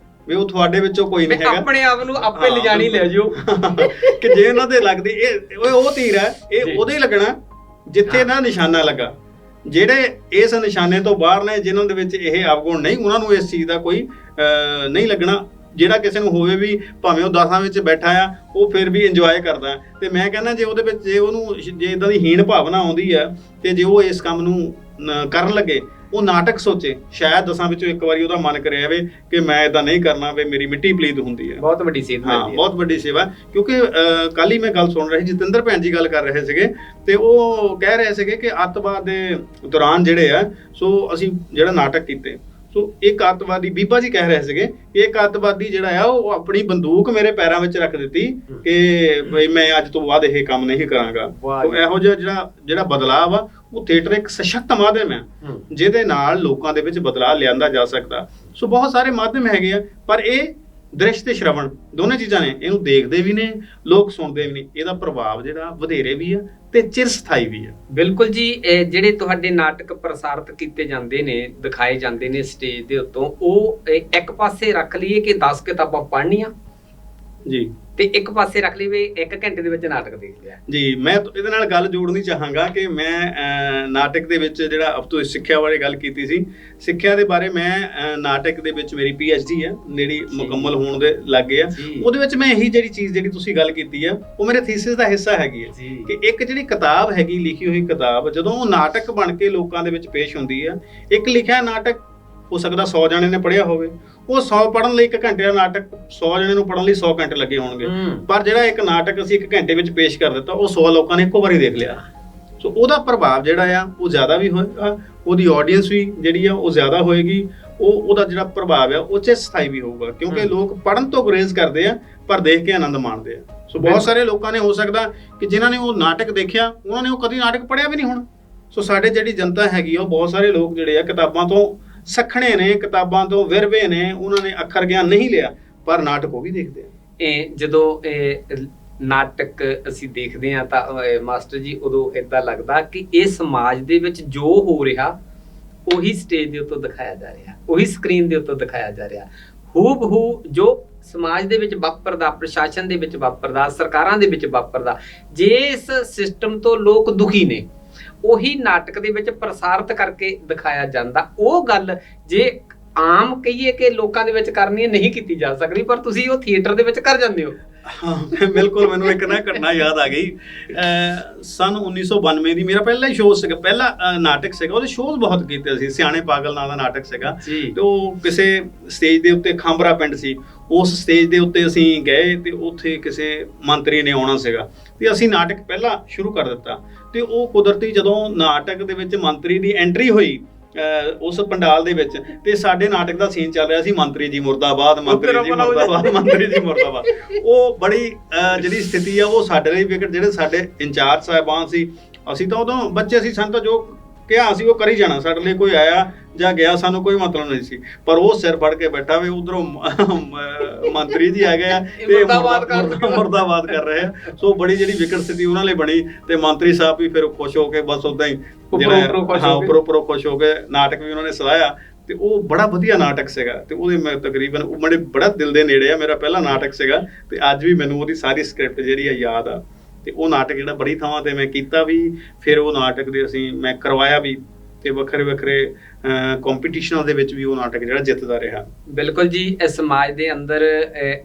ਵੀ ਉਹ ਤੁਹਾਡੇ ਵਿੱਚੋਂ ਕੋਈ ਨਹੀਂ ਹੈਗਾ, ਆਪਣੇ ਆਪ ਨੂੰ ਆਪੇ ਲਿਜਾਣੀ ਲੈ ਜਿਓ ਕਿ ਜੇ ਇਹਨਾਂ ਦੇ ਲੱਗਦੀ ਇਹ ਉਹ ਤੀਰ ਹੈ, ਇਹ ਉਹਦੇ ਹੀ ਲੱਗਣਾ ਜਿੱਥੇ ਇਹਨਾਂ ਨਿਸ਼ਾਨਾ ਲੱਗਾ। ਜਿਹੜੇ ਇਸ ਨਿਸ਼ਾਨੇ ਤੋਂ ਬਾਹਰ ਨੇ, ਜਿਨ੍ਹਾਂ ਦੇ ਵਿੱਚ ਇਹ ਅਵਗੁਣ ਨਹੀਂ, ਉਹਨਾਂ ਨੂੰ ਇਸ ਚੀਜ਼ ਦਾ ਕੋਈ ਨਹੀਂ ਲੱਗਣਾ। ਜਿਹੜਾ ਕਿਸੇ ਨੂੰ ਹੋਵੇ ਵੀ ਭਾਵੇਂ ਉਹ 10ਾਂ ਵਿੱਚ ਬੈਠਾ ਆ, ਉਹ ਫਿਰ ਵੀ ਇੰਜੋਏ ਕਰਦਾ। ਤੇ ਮੈਂ ਕਹਿੰਦਾ ਜੇ ਉਹਦੇ ਵਿੱਚ ਜੇ ਉਹਨੂੰ ਜੇ ਇਦਾਂ ਦੀ ਹੀਣ ਭਾਵਨਾ ਆਉਂਦੀ ਆ ਤੇ ਜੇ ਉਹ ਇਸ ਕੰਮ ਨੂੰ ਕਰਨ ਲੱਗੇ, ਉਹ ਨਾਟਕ ਸੋਚੇ, ਸ਼ਾਇਦ 10ਾਂ ਵਿੱਚੋਂ ਇੱਕ ਵਾਰੀ ਉਹਦਾ ਮਨ ਕਰਿਆ ਵੇ ਕਿ ਮੈਂ ਇਦਾਂ ਨਹੀਂ ਕਰਨਾ, ਵੇ ਮੇਰੀ ਮਿੱਟੀ ਪਲੀਤ ਹੁੰਦੀ ਹੈ। ਬਹੁਤ ਵੱਡੀ ਸੇਵਾ ਹੈ, ਬਹੁਤ ਵੱਡੀ ਸੇਵਾ। ਕਿਉਂਕਿ ਕੱਲ ਹੀ ਮੈਂ ਗੱਲ ਸੁਣ ਰਹੀ, ਜਤਿੰਦਰ ਭੈਣ ਜੀ ਗੱਲ ਕਰ ਰਹੇ ਸੀਗੇ ਤੇ ਉਹ ਕਹਿ ਰਹੇ ਸੀਗੇ ਕਿ ਅੱਤਵਾਦ ਦੇ ਦੌਰਾਨ ਜਿਹੜੇ ਆ ਸੋ ਅਸੀਂ ਜਿਹੜਾ ਨਾਟਕ ਕੀਤੇ, ਸੋ ਇੱਕ ਅੱਤਵਾਦੀ, ਬੀਬਾ ਜੀ ਕਹਿ ਰਹੇ ਸੀਗੇ ਕਿ ਇੱਕ ਅੱਤਵਾਦੀ ਜਿਹੜਾ ਆ ਉਹ ਆਪਣੀ ਬੰਦੂਕ ਮੇਰੇ ਪੈਰਾਂ ਵਿੱਚ ਰੱਖ ਦਿੱਤੀ ਕਿ ਬਈ ਮੈਂ ਅੱਜ ਤੋਂ ਬਾਅਦ ਇਹ ਕੰਮ ਨਹੀਂ ਕਰਾਂਗਾ। ਇਹੋ ਜਿਹਾ ਜਿਹੜਾ ਬਦਲਾਅ ਆ ਉਹ ਥੀਏਟਰ ਇੱਕ ਸਸ਼ਕਤ ਮਾਧਿਅਮ ਹੈ ਜਿਹਦੇ ਨਾਲ ਲੋਕਾਂ ਦੇ ਵਿੱਚ ਬਦਲਾਅ ਲਿਆਂਦਾ ਜਾ ਸਕਦਾ। ਸੋ ਬਹੁਤ ਸਾਰੇ ਮਾਧਿਅਮ ਹੈਗੇ ਆ, ਪਰ ਇਹ ਦ੍ਰਿਸ਼ ਤੇ ਸ਼ਰਵਣ ਦੋਨੇ ਚੀਜ਼ਾਂ ਨੇ, ਇਹਨੂੰ ਦੇਖਦੇ ਵੀ ਨੇ ਲੋਕ, ਸੁਣਦੇ ਵੀ ਨੇ। ਇਹਦਾ ਪ੍ਰਭਾਵ ਜਿਹੜਾ ਵਧੇਰੇ ਵੀ ਆ ਤੇ ਚਿਰਸਥਾਈ ਵੀ ਆ। ਬਿਲਕੁਲ ਜੀ, ਜਿਹੜੇ ਤੁਹਾਡੇ ਨਾਟਕ ਪ੍ਰਸਾਰਿਤ ਕੀਤੇ ਜਾਂਦੇ ਨੇ, ਦਿਖਾਏ ਜਾਂਦੇ ਨੇ ਸਟੇਜ ਦੇ ਉੱਤੋਂ, ਉਹ ਇੱਕ ਪਾਸੇ ਰੱਖ ਲਈਏ ਕਿ 10 ਕਿਤਾਬਾਂ ਪੜ੍ਹਨੀਆਂ ਜੀ, ਤੇ ਇੱਕ ਪਾਸੇ ਰੱਖ ਲਈ ਵੀ 1 ਘੰਟੇ ਦੇ ਵਿੱਚ ਨਾਟਕ ਦੇਖ ਲਿਆ ਜੀ। ਮੈਂ ਇਹਦੇ ਨਾਲ ਗੱਲ ਜੋੜਨੀ ਚਾਹਾਂਗਾ ਕਿ ਮੈਂ ਨਾਟਕ ਦੇ ਵਿੱਚ ਜਿਹੜਾ ਅਬ ਤੋਂ ਸਿੱਖਿਆ ਬਾਰੇ ਗੱਲ ਕੀਤੀ ਸੀ, ਸਿੱਖਿਆ ਦੇ ਬਾਰੇ ਮੈਂ ਨਾਟਕ ਦੇ ਵਿੱਚ ਮੇਰੀ PhD ਹੈ ਜਿਹੜੀ ਮੁਕੰਮਲ ਹੋਣ ਦੇ ਲੱਗੇ ਆ। ਉਹਦੇ ਵਿੱਚ ਮੈਂ ਇਹੀ ਜਿਹੜੀ ਚੀਜ਼ ਜਿਹੜੀ ਤੁਸੀਂ ਗੱਲ ਕੀਤੀ ਆ ਉਹ ਮੇਰੇ ਥੀਸਿਸ ਦਾ ਹਿੱਸਾ ਹੈਗੀ ਹੈ ਕਿ ਇੱਕ ਜਿਹੜੀ ਕਿਤਾਬ ਹੈਗੀ, ਲਿਖੀ ਹੋਈ ਕਿਤਾਬ, ਜਦੋਂ ਉਹ ਨਾਟਕ ਬਣ ਕੇ ਲੋਕਾਂ ਦੇ ਵਿੱਚ ਪੇਸ਼ ਹੁੰਦੀ ਆ, ਇੱਕ ਲਿਖਿਆ ਨਾਟਕ ਹੋ ਸਕਦਾ 100 ਜਣੇ ਨੇ ਪੜ੍ਹਿਆ ਹੋਵੇ, ਉਹ 100 ਪੜ੍ਹਨ ਲਈ 1 ਘੰਟੇ ਦਾ ਨਾਟਕ 100 ਜਣੇ ਨੂੰ ਪੜ੍ਹਨ ਲਈ 100 ਘੰਟੇ ਲੱਗੇ ਹੋਣਗੇ। ਪਰ ਜਿਹੜਾ ਇੱਕ ਨਾਟਕ ਅਸੀਂ 1 ਘੰਟੇ ਵਿੱਚ ਪੇਸ਼ ਕਰ ਦਿੱਤਾ, ਉਹ 100 ਲੋਕਾਂ ਨੇ ਇੱਕੋ ਵਾਰੀ ਦੇਖ ਲਿਆ। ਸੋ ਉਹਦਾ ਪ੍ਰਭਾਵ ਜਿਹੜਾ ਆ ਉਹ ਜ਼ਿਆਦਾ ਵੀ ਹੋਏਗਾ, ਉਹਦੀ ਆਡੀਅנס ਵੀ ਜਿਹੜੀ ਆ ਉਹ ਜ਼ਿਆਦਾ ਹੋਏਗੀ, ਉਹਦਾ ਜਿਹੜਾ ਪ੍ਰਭਾਵ ਆ ਉਹ ਚਿਰਸਥਾਈ ਵੀ ਹੋਊਗਾ, ਕਿਉਂਕਿ ਲੋਕ ਪੜ੍ਹਨ ਤੋਂ ਗੁਰੇਜ਼ ਕਰਦੇ ਆ ਪਰ ਦੇਖ ਕੇ ਆਨੰਦ ਮਾਣਦੇ ਆ। ਸੋ ਬਹੁਤ ਸਾਰੇ ਲੋਕਾਂ ਨੇ ਹੋ ਸਕਦਾ ਕਿ ਜਿਨ੍ਹਾਂ ਨੇ ਉਹ ਨਾਟਕ ਦੇਖਿਆ ਉਹਨਾਂ ਨੇ ਉਹ ਕਦੀ ਨਾਟਕ ਪੜ੍ਹਿਆ ਵੀ ਨਹੀਂ ਹੋਣਾ। ਸੋ ਸਾਡੇ ਜਿਹੜੀ ਜਨਤਾ ਹੈਗੀ ਉਹ ਬਹੁਤ ਸਾਰੇ ਲੋਕ ਜਿਹੜੇ ਆ ਕਿਤਾਬਾਂ ਤੋਂ ਸਖਣੇ ਨੇ, ਕਿਤਾਬਾਂ ਤੋਂ ਵਿਰਵੇ ਨੇ, ਉਹਨਾਂ ਨੇ ਅੱਖਰ ਗਿਆਨ ਨਹੀਂ ਲਿਆ, ਪਰ ਨਾਟਕ ਉਹ ਵੀ ਦੇਖਦੇ ਆ। ਇਹ ਜਦੋਂ ਨਾਟਕ ਅਸੀਂ ਦੇਖਦੇ ਹਾਂ ਤਾਂ ਮਾਸਟਰ ਜੀ ਉਦੋਂ ਏਦਾਂ ਲੱਗਦਾ ਕਿ ਇਹ ਸਮਾਜ ਦੇ ਵਿੱਚ ਜੋ ਹੋ ਰਿਹਾ ਉਹੀ ਸਟੇਜ ਦੇ ਉੱਤੇ ਦਿਖਾਇਆ ਜਾ ਰਿਹਾ, ਉਹੀ ਸਕਰੀਨ ਦੇ ਉੱਤੇ ਦਿਖਾਇਆ ਜਾ ਰਿਹਾ। ਹੂਬਹੂ ਜੋ ਸਮਾਜ ਦੇ ਵਿੱਚ ਵਾਪਰਦਾ, ਪ੍ਰਸ਼ਾਸਨ ਦੇ ਵਿੱਚ ਵਾਪਰਦਾ, ਸਰਕਾਰਾਂ ਦੇ ਵਿੱਚ ਵਾਪਰਦਾ, ਜਿਸ ਸਿਸਟਮ ਤੋਂ ਲੋਕ ਦੁਖੀ ਨੇ ਉਹੀ ਨਾਟਕ ਦੇ ਵਿੱਚ ਪ੍ਰਸਾਰਿਤ ਕਰਕੇ ਦਿਖਾਇਆ ਜਾਂਦਾ। ਉਹ ਗੱਲ ਜੇ ਆਮ ਕਹੀਏ ਕਿ ਲੋਕਾਂ ਦੇ ਵਿੱਚ ਕਰਨੀ ਨਹੀਂ ਕੀਤੀ ਜਾ ਸਕਦੀ, ਪਰ ਤੁਸੀਂ ਉਹ ਥੀਏਟਰ ਦੇ ਵਿੱਚ ਕਰ ਜਾਂਦੇ ਹੋ। ਹਾਂ ਬਿਲਕੁਲ, ਮੈਨੂੰ ਇੱਕ ਨਾ ਘਟਨਾ ਯਾਦ ਆ ਗਈ। ਸਨ 1992 ਦੀ ਮੇਰਾ ਪਹਿਲਾ ਹੀ ਸ਼ੋਅ ਸੀਗਾ, ਪਹਿਲਾ ਨਾਟਕ ਸੀਗਾ। ਉਹਦੇ ਸ਼ੋਅ ਬਹੁਤ ਕੀਤੇ ਸੀ। ਸਿਆਣੇ ਪਾਗਲ ਨਾਂ ਦਾ ਨਾਟਕ ਸੀਗਾ ਤੇ ਉਹ ਕਿਸੇ ਸਟੇਜ ਦੇ ਉੱਤੇ, ਖਾਂਬਰਾ ਪਿੰਡ ਸੀ, ਉਸ ਸਟੇਜ ਦੇ ਉੱਤੇ ਅਸੀਂ ਗਏ ਤੇ ਉੱਥੇ ਕਿਸੇ ਮੰਤਰੀ ਨੇ ਆਉਣਾ ਸੀਗਾ ਤੇ ਅਸੀਂ ਨਾਟਕ ਪਹਿਲਾਂ ਸ਼ੁਰੂ ਕਰ ਦਿੱਤਾ। ਤੇ ਉਹ ਕੁਦਰਤੀ ਜਦੋਂ ਨਾਟਕ ਦੇ ਵਿੱਚ ਮੰਤਰੀ ਦੀ ਐਂਟਰੀ ਹੋਈ ਉਸ ਪੰਡਾਲ ਦੇ ਵਿੱਚ, ਤੇ ਸਾਡੇ ਨਾਟਕ ਦਾ ਸੀਨ ਚੱਲ ਰਿਹਾ ਸੀ ਮੰਤਰੀ ਜੀ ਮੁਰਦਾਬਾਦ, ਮੰਤਰੀ ਜੀ ਮੁਰਦਾਬਾਦ, ਮੰਤਰੀ ਜੀ ਮੁਰਦਾਬਾਦ। ਉਹ ਬੜੀ ਜਿਹੜੀ ਸਥਿਤੀ ਆ ਉਹ ਸਾਡੇ ਲਈ ਵਿਕਟ, ਜਿਹੜੇ ਸਾਡੇ ਇੰਚਾਰਜ ਸਾਹਿਬਾਨ ਸੀ, ਅਸੀਂ ਤਾਂ ਉਦੋਂ ਬੱਚੇ ਸੀ, ਸਾਨੂੰ ਤਾਂ ਜੋ ਕਿਹਾ ਅਸੀਂ ਉਹ ਕਰੀ ਜਾਣਾ। ਸਾਡੇ ਲਈ ਕੋਈ ਆਇਆ ਜਾਂ ਗਿਆ ਸਾਨੂੰ ਕੋਈ ਮਤਲਬ ਨਹੀਂ ਸੀ, ਪਰ ਉਹ ਸਿਰ ਫੜ ਕੇ ਬੈਠਾ ਵੇ, ਉਧਰੋਂ ਮੰਤਰੀ ਜੀ ਆ ਗਏ ਆ ਤੇ ਮੁਰਦਾਬਾਦ ਕਰ ਰਹੇ ਆ। ਸੋ ਬੜੀ ਜਿਹੜੀ ਵਿਕਟ ਸਥਿਤੀ ਉਹਨਾਂ ਲਈ ਬਣੀ ਤੇ ਮੰਤਰੀ ਸਾਹਿਬ ਵੀ ਫਿਰ ਖੁਸ਼ ਹੋ ਕੇ ਬਸ ਉਦਾਂ ਹੀ ਜਿਹੜਾ ਉੱਪਰੋਂ ਖੁਸ਼ ਹੋ ਕੇ ਨਾਟਕ ਵੀ ਉਹਨਾਂ ਨੇ ਸਲਾਹਿਆ ਤੇ ਉਹ ਬੜਾ ਵਧੀਆ ਨਾਟਕ ਸੀਗਾ ਤੇ ਉਹਦੇ ਮੈਂ ਤਕਰੀਬਨ ਉਹ ਬੜਾ ਦਿਲ ਦੇ ਨੇੜੇ ਆ, ਮੇਰਾ ਪਹਿਲਾ ਨਾਟਕ ਸੀਗਾ ਤੇ ਅੱਜ ਵੀ ਮੈਨੂੰ ਉਹਦੀ ਸਾਰੀ ਸਕ੍ਰਿਪਟ ਜਿਹੜੀ ਆ ਯਾਦ ਆ। ਤੇ ਉਹ ਨਾਟਕ ਜਿਹੜਾ ਬੜੀ ਥਾਵਾਂ ਤੇ ਮੈਂ ਕੀਤਾ ਵੀ, ਫਿਰ ਉਹ ਨਾਟਕ ਦੇ ਮੈਂ ਕਰਵਾਇਆ ਵੀ ਤੇ ਵੱਖਰੇ ਵੱਖਰੇ ਕੰਪੀਟੀਸ਼ਨਾਂ ਦੇ ਵਿੱਚ ਵੀ ਉਹ ਨਾਟਕ ਜਿਹੜਾ ਜਿੱਤਦਾ ਰਿਹਾ। ਬਿਲਕੁਲ ਜੀ, ਇਸ ਸਮਾਜ ਦੇ ਅੰਦਰ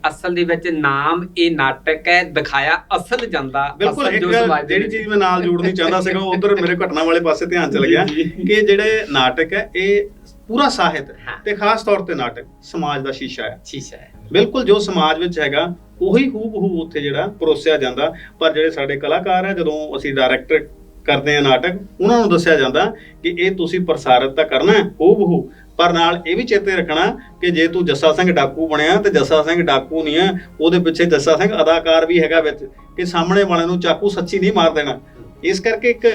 ਅਸਲ ਦੇ ਵਿੱਚ ਨਾਮ ਇਹ ਨਾਟਕ ਹੈ, ਦਿਖਾਇਆ ਅਸਲ ਜਾਂਦਾ। ਬਿਲਕੁਲ, ਇੱਕ ਜਿਹੜੀ ਚੀਜ਼ ਮੈਂ ਨਾਲ ਜੋੜਨੀ ਚਾਹੁੰਦਾ ਸੀਗਾ ਉਧਰ ਮੇਰੇ ਘਟਨਾ ਵਾਲੇ ਪਾਸੇ ਧਿਆਨ ਚਲ ਗਿਆ ਕਿ ਜਿਹੜੇ ਨਾਟਕ ਹੈ ਇਹ ਪੂਰਾ ਸਾਹਿਤ ਤੇ ਖਾਸ ਤੌਰ ਤੇ ਨਾਟਕ ਸਮਾਜ ਦਾ ਸ਼ੀਸ਼ਾ ਹੈ। ਬਿਲਕੁਲ ਜੋ ਸਮਾਜ ਵਿੱਚ ਹੈਗਾ ਉਹੀ ਹੂਬਹੂ ਉੱਥੇ ਜਿਹੜਾ ਪਰੋਸਿਆ ਜਾਂਦਾ। ਪਰ ਜਿਹੜੇ ਸਾਡੇ ਕਲਾਕਾਰ ਹੈ, ਜਦੋਂ ਅਸੀਂ ਡਾਇਰੈਕਟਰ ਕਰਦੇ ਆ ਨਾਟਕ, ਉਹਨਾਂ ਨੂੰ ਦੱਸਿਆ ਜਾਂਦਾ ਕਿ ਇਹ ਤੁਸੀਂ ਪ੍ਰਸਾਰਿਤ ਤਾਂ ਕਰਨਾ ਹੈ ਹੂਬਹੂ, ਪਰ ਨਾਲ ਇਹ ਵੀ ਚੇਤੇ ਰੱਖਣਾ ਕਿ ਜੇ ਤੂੰ ਜੱਸਾ ਸਿੰਘ ਡਾਕੂ ਬਣਿਆ ਤੇ ਜੱਸਾ ਸਿੰਘ ਡਾਕੂ ਨਹੀਂ ਹੈ, ਉਹਦੇ ਪਿੱਛੇ ਜੱਸਾ ਸਿੰਘ ਅਦਾਕਾਰ ਵੀ ਹੈਗਾ ਵਿੱਚ, ਕਿ ਸਾਹਮਣੇ ਵਾਲੇ ਨੂੰ ਚਾਕੂ ਸੱਚੀ ਨਹੀਂ ਮਾਰ ਦੇਣਾ। ਇਸ ਕਰਕੇ ਇੱਕ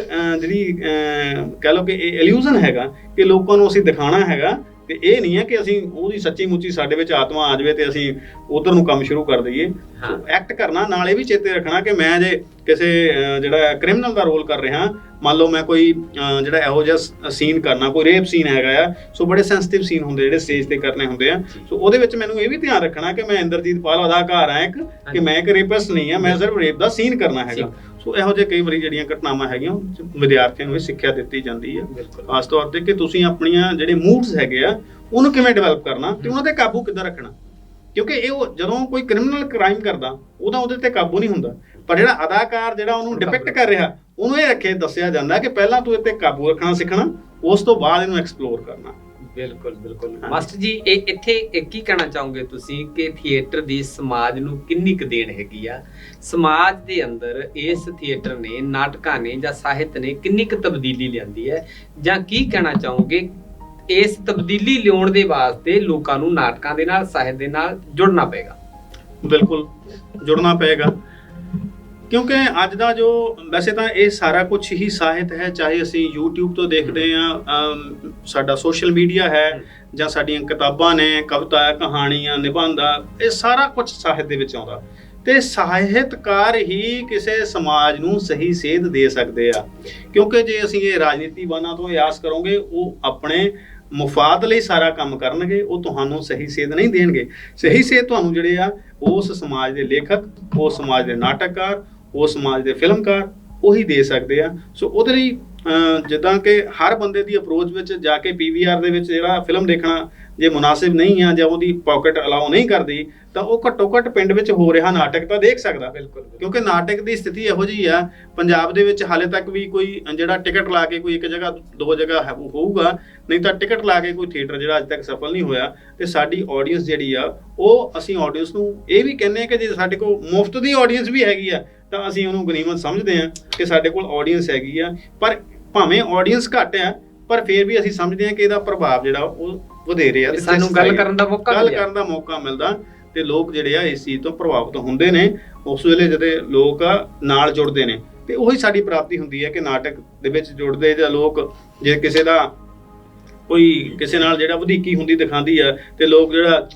ਜਿਹੜੀ ਕਹਿ ਲਓ ਕਿ ਇਹ ਇਲੂਜ਼ਨ ਹੈਗਾ ਕਿ ਲੋਕਾਂ ਨੂੰ ਅਸੀਂ ਦਿਖਾਣਾ ਹੈਗਾ, ਤੇ ਇਹ ਨਹੀਂ ਹੈ ਕਿ ਅਸੀਂ ਉਹਦੀ ਸੱਚੀ ਮੁੱਚੀ ਸਾਡੇ ਵਿੱਚ ਆਤਮਾ ਆ ਜਾਵੇ ਤੇ ਅਸੀਂ ਉਧਰ ਨੂੰ ਕੰਮ ਸ਼ੁਰੂ ਕਰ ਦਈਏ। ਐਕਟ ਕਰਨਾ ਨਾਲ ਇਹ ਵੀ ਚੇਤੇ ਰੱਖਣਾ ਕਿ ਮੈਂ ਜੇ ਕਿਸੇ ਜਿਹੜਾ ਕ੍ਰਿਮੀਨਲ ਦਾ ਰੋਲ ਕਰ ਰਿਹਾ, ਮੰਨ ਲਓ ਮੈਂ ਕੋਈ ਜਿਹੜਾ ਇਹੋ ਜਿਹਾ ਸੀਨ ਕਰਨਾ, ਕੋਈ ਰੇਪ ਸੀਨ ਹੈਗਾ ਆ, ਸੋ ਬੜੇ ਸੈਂਸਿਟਿਵ ਸੀਨ ਹੁੰਦੇ ਜਿਹੜੇ ਸਟੇਜ ਤੇ ਕਰਨੇ ਹੁੰਦੇ ਆ, ਸੋ ਉਹਦੇ ਵਿੱਚ ਮੈਨੂੰ ਇਹ ਵੀ ਧਿਆਨ ਰੱਖਣਾ ਕਿ ਮੈਂ ਇੰਦਰਜੀਤ ਪਾਲ ਅਦਾਕਾਰ ਆ ਇੱਕ, ਕਿ ਮੈਂ ਇੱਕ ਰੇਪਿਸਟ ਨਹੀਂ ਆ, ਮੈਂ ਸਿਰਫ ਰੇਪ ਦਾ ਸੀਨ ਕਰਨਾ ਹੈਗਾ। ਸੋ ਇਹੋ ਜਿਹੇ ਕਈ ਵਾਰੀ ਜਿਹੜੀਆਂ ਘਟਨਾਵਾਂ ਹੈਗੀਆਂ ਵਿਦਿਆਰਥੀਆਂ ਨੂੰ ਵੀ ਸਿੱਖਿਆ ਦਿੱਤੀ ਜਾਂਦੀ ਹੈ ਖਾਸ ਤੌਰ ਤੇ ਕਿ ਤੁਸੀਂ ਆਪਣੀਆਂ ਜਿਹੜੇ ਮੂਡਸ ਹੈਗੇ ਆ ਉਹਨੂੰ ਕਿਵੇਂ ਡਿਵੈਲਪ ਕਰਨਾ ਤੇ ਉਹਨਾਂ ਤੇ ਕਾਬੂ ਕਿੱਦਾਂ ਰੱਖਣਾ। ਕਿਉਂਕਿ ਇਹ ਜਦੋਂ ਕੋਈ ਕ੍ਰਿਮੀਨਲ ਕ੍ਰਾਈਮ ਕਰਦਾ ਉਹਦੇ ਤੇ ਕਾਬੂ ਨਹੀਂ ਹੁੰਦਾ, ਪਰ ਜਿਹੜਾ ਅਦਾਕਾਰ ਜਿਹੜਾ ਉਹਨੂੰ ਡਿਪਿਕਟ ਕਰ ਰਿਹਾ ਉਹਨੂੰ ਇਹ ਦੱਸਿਆ ਜਾਂਦਾ ਕਿ ਪਹਿਲਾਂ ਤੂੰ ਇਹ ਤੇ ਕਾਬੂ ਰੱਖਣਾ ਸਿੱਖਣਾ, ਉਸ ਤੋਂ ਬਾਅਦ ਇਹਨੂੰ ਐਕਸਪਲੋਰ ਕਰਨਾ। ਬਿਲਕੁਲ ਮਾਸਟਰ ਜੀ, ਇਹ ਇੱਥੇ ਕੀ ਕਹਿਣਾ ਚਾਹੋਗੇ ਤੁਸੀਂ ਕਿ ਥੀਏਟਰ ਦੀ ਸਮਾਜ ਨੂੰ ਕਿੰਨੀ ਕੁ ਦੇਣ ਹੈਗੀ ਆ? ਸਮਾਜ ਦੇ ਅੰਦਰ ਇਸ ਥੀਏਟਰ ਨੇ, ਨਾਟਕਾਂ ਨੇ ਜਾਂ ਸਾਹਿਤ ਨੇ ਕਿੰਨੀ ਕੁ ਤਬਦੀਲੀ ਲਿਆਂਦੀ ਹੈ, ਜਾਂ ਕੀ ਕਹਿਣਾ ਚਾਹੋਗੇ ਇਸ ਤਬਦੀਲੀ ਲਿਆਉਣ ਦੇ ਵਾਸਤੇ ਲੋਕਾਂ ਨੂੰ ਨਾਟਕਾਂ ਦੇ ਨਾਲ, ਸਾਹਿਤ ਦੇ ਨਾਲ ਜੁੜਨਾ ਪਏਗਾ? ਬਿਲਕੁਲ ਜੁੜਨਾ ਪਏਗਾ, ਕਿਉਂਕਿ ਅੱਜ ਦਾ ਜੋ ਵੈਸੇ ਤਾਂ ਇਹ ਸਾਰਾ ਕੁਝ ਹੀ ਸਾਹਿਤ ਹੈ, ਚਾਹੇ ਅਸੀਂ YouTube ਤੋਂ ਦੇਖਦੇ ਹਾਂ, ਸਾਡਾ ਸੋਸ਼ਲ ਮੀਡੀਆ ਹੈ, ਜਾਂ ਸਾਡੀਆਂ ਕਿਤਾਬਾਂ ਨੇ, ਕਵਿਤਾ, ਕਹਾਣੀਆਂ, ਨਿਬੰਧ, ਇਹ ਸਾਰਾ ਕੁਝ ਸਾਹਿਤ ਦੇ ਵਿੱਚ ਆਉਂਦਾ। ਤੇ ਸਾਹਿਤਕਾਰ ਹੀ ਕਿਸੇ ਸਮਾਜ ਨੂੰ ਸਹੀ ਸੇਧ ਦੇ ਸਕਦੇ ਆ, ਕਿਉਂਕਿ ਜੇ ਅਸੀਂ ਇਹ ਰਾਜਨੀਤੀਵਾਨਾਂ ਤੋਂ ਆਸ ਕਰੋਗੇ ਉਹ ਆਪਣੇ ਮੁਫਾਦ ਲਈ ਸਾਰਾ ਕੰਮ ਕਰਨਗੇ, ਉਹ ਤੁਹਾਨੂੰ ਸਹੀ ਸੇਧ ਨਹੀਂ ਦੇਣਗੇ। ਸਹੀ ਸੇਧ ਤੁਹਾਨੂੰ ਜਿਹੜੇ ਆ ਉਸ ਸਮਾਜ ਦੇ ਲੇਖਕ, ਉਸ ਸਮਾਜ ਦੇ ਨਾਟਕਕਾਰ, ਉਸ ਸਮਾਜ ਦੇ ਫਿਲਮਕਾਰ ਉਹੀ ਦੇ ਸਕਦੇ ਆ। ਸੋ ਉਹਦੇ ਲਈ ਜਿੱਦਾਂ ਕਿ ਹਰ ਬੰਦੇ ਦੀ ਅਪਰੋਚ ਵਿੱਚ ਜਾ ਕੇ PVR ਦੇ ਵਿੱਚ ਜਿਹੜਾ ਫਿਲਮ ਦੇਖਣਾ ਜੇ ਮੁਨਾਸਿਬ ਨਹੀਂ ਆ ਜਾਂ ਉਹਦੀ ਪਾਕਟ ਅਲਾਉ ਨਹੀਂ ਕਰਦੀ, ਤਾਂ ਉਹ ਘੱਟੋ ਘੱਟ ਪਿੰਡ ਵਿੱਚ ਹੋ ਰਿਹਾ ਨਾਟਕ ਤਾਂ ਦੇਖ ਸਕਦਾ। ਬਿਲਕੁਲ, ਕਿਉਂਕਿ ਨਾਟਕ ਦੀ ਸਥਿਤੀ ਇਹੋ ਜਿਹੀ ਆ ਪੰਜਾਬ ਦੇ ਵਿੱਚ ਹਾਲੇ ਤੱਕ ਵੀ ਕੋਈ ਜਿਹੜਾ ਟਿਕਟ ਲਾ ਕੇ ਕੋਈ ਇੱਕ ਜਗ੍ਹਾ ਦੋ ਜਗ੍ਹਾ ਹੋਊਗਾ, ਨਹੀਂ ਤਾਂ ਟਿਕਟ ਲਾ ਕੇ ਕੋਈ ਥੀਏਟਰ ਜਿਹੜਾ ਅੱਜ ਤੱਕ ਸਫਲ ਨਹੀਂ ਹੋਇਆ। ਤੇ ਸਾਡੀ ਆਡੀਅנס ਜਿਹੜੀ ਆ ਉਹ ਅਸੀਂ ਆਡੀਅנס ਨੂੰ ਇਹ ਵੀ ਕਹਿੰਦੇ ਆ ਕਿ ਜੇ ਸਾਡੇ ਕੋਲ ਮੁਫਤ ਦੀ ਆਡੀਅנס ਵੀ ਹੈਗੀ ਆ ਤਾਂ ਅਸੀਂ ਉਹਨੂੰ ਗਨੀਮਤ ਸਮਝਦੇ ਆ ਕਿ ਸਾਡੇ ਕੋਲ ਆਡੀਅנס ਹੈਗੀ ਆ। ਪਰ ਭਾਵੇਂ ਆਡੀਅנס ਘੱਟ ਆ, ਪਰ ਫਿਰ ਵੀ ਅਸੀਂ ਸਮਝਦੇ ਆ ਕਿ ਇਹਦਾ ਪ੍ਰਭਾਵ ਜਿਹੜਾ ਉਹ ਵਧੇਰੇ ਆ, ਤੇ ਸਾਨੂੰ ਗੱਲ ਕਰਨ ਦਾ ਮੌਕਾ ਮਿਲਦਾ ਤੇ ਲੋਕ ਜਿਹੜੇ ਆ ਇਸ ਚੀਜ਼ ਤੋਂ ਪ੍ਰਭਾਵਿਤ ਹੁੰਦੇ ਨੇ। ਉਸ ਵੇਲੇ ਜਦੋਂ ਲੋਕ ਨਾਲ ਜੁੜਦੇ ਨੇ ਤੇ ਉਹੀ ਸਾਡੀ ਪ੍ਰਾਪਤੀ ਹੁੰਦੀ ਹੈ ਕਿ ਨਾਟਕ ਦੇ ਵਿੱਚ ਜੁੜਦੇ ਜਾਂ ਲੋਕ ਜੇ ਕਿਸੇ ਦਾ ਕੋਈ ਕਿਸੇ ਨਾਲ ਜਿਹੜਾ ਵਧੀਕੀ ਹੁੰਦੀ ਦਿਖਾਉਂਦੀ ਆ ਤੇ ਲੋਕ ਜਿਹੜਾ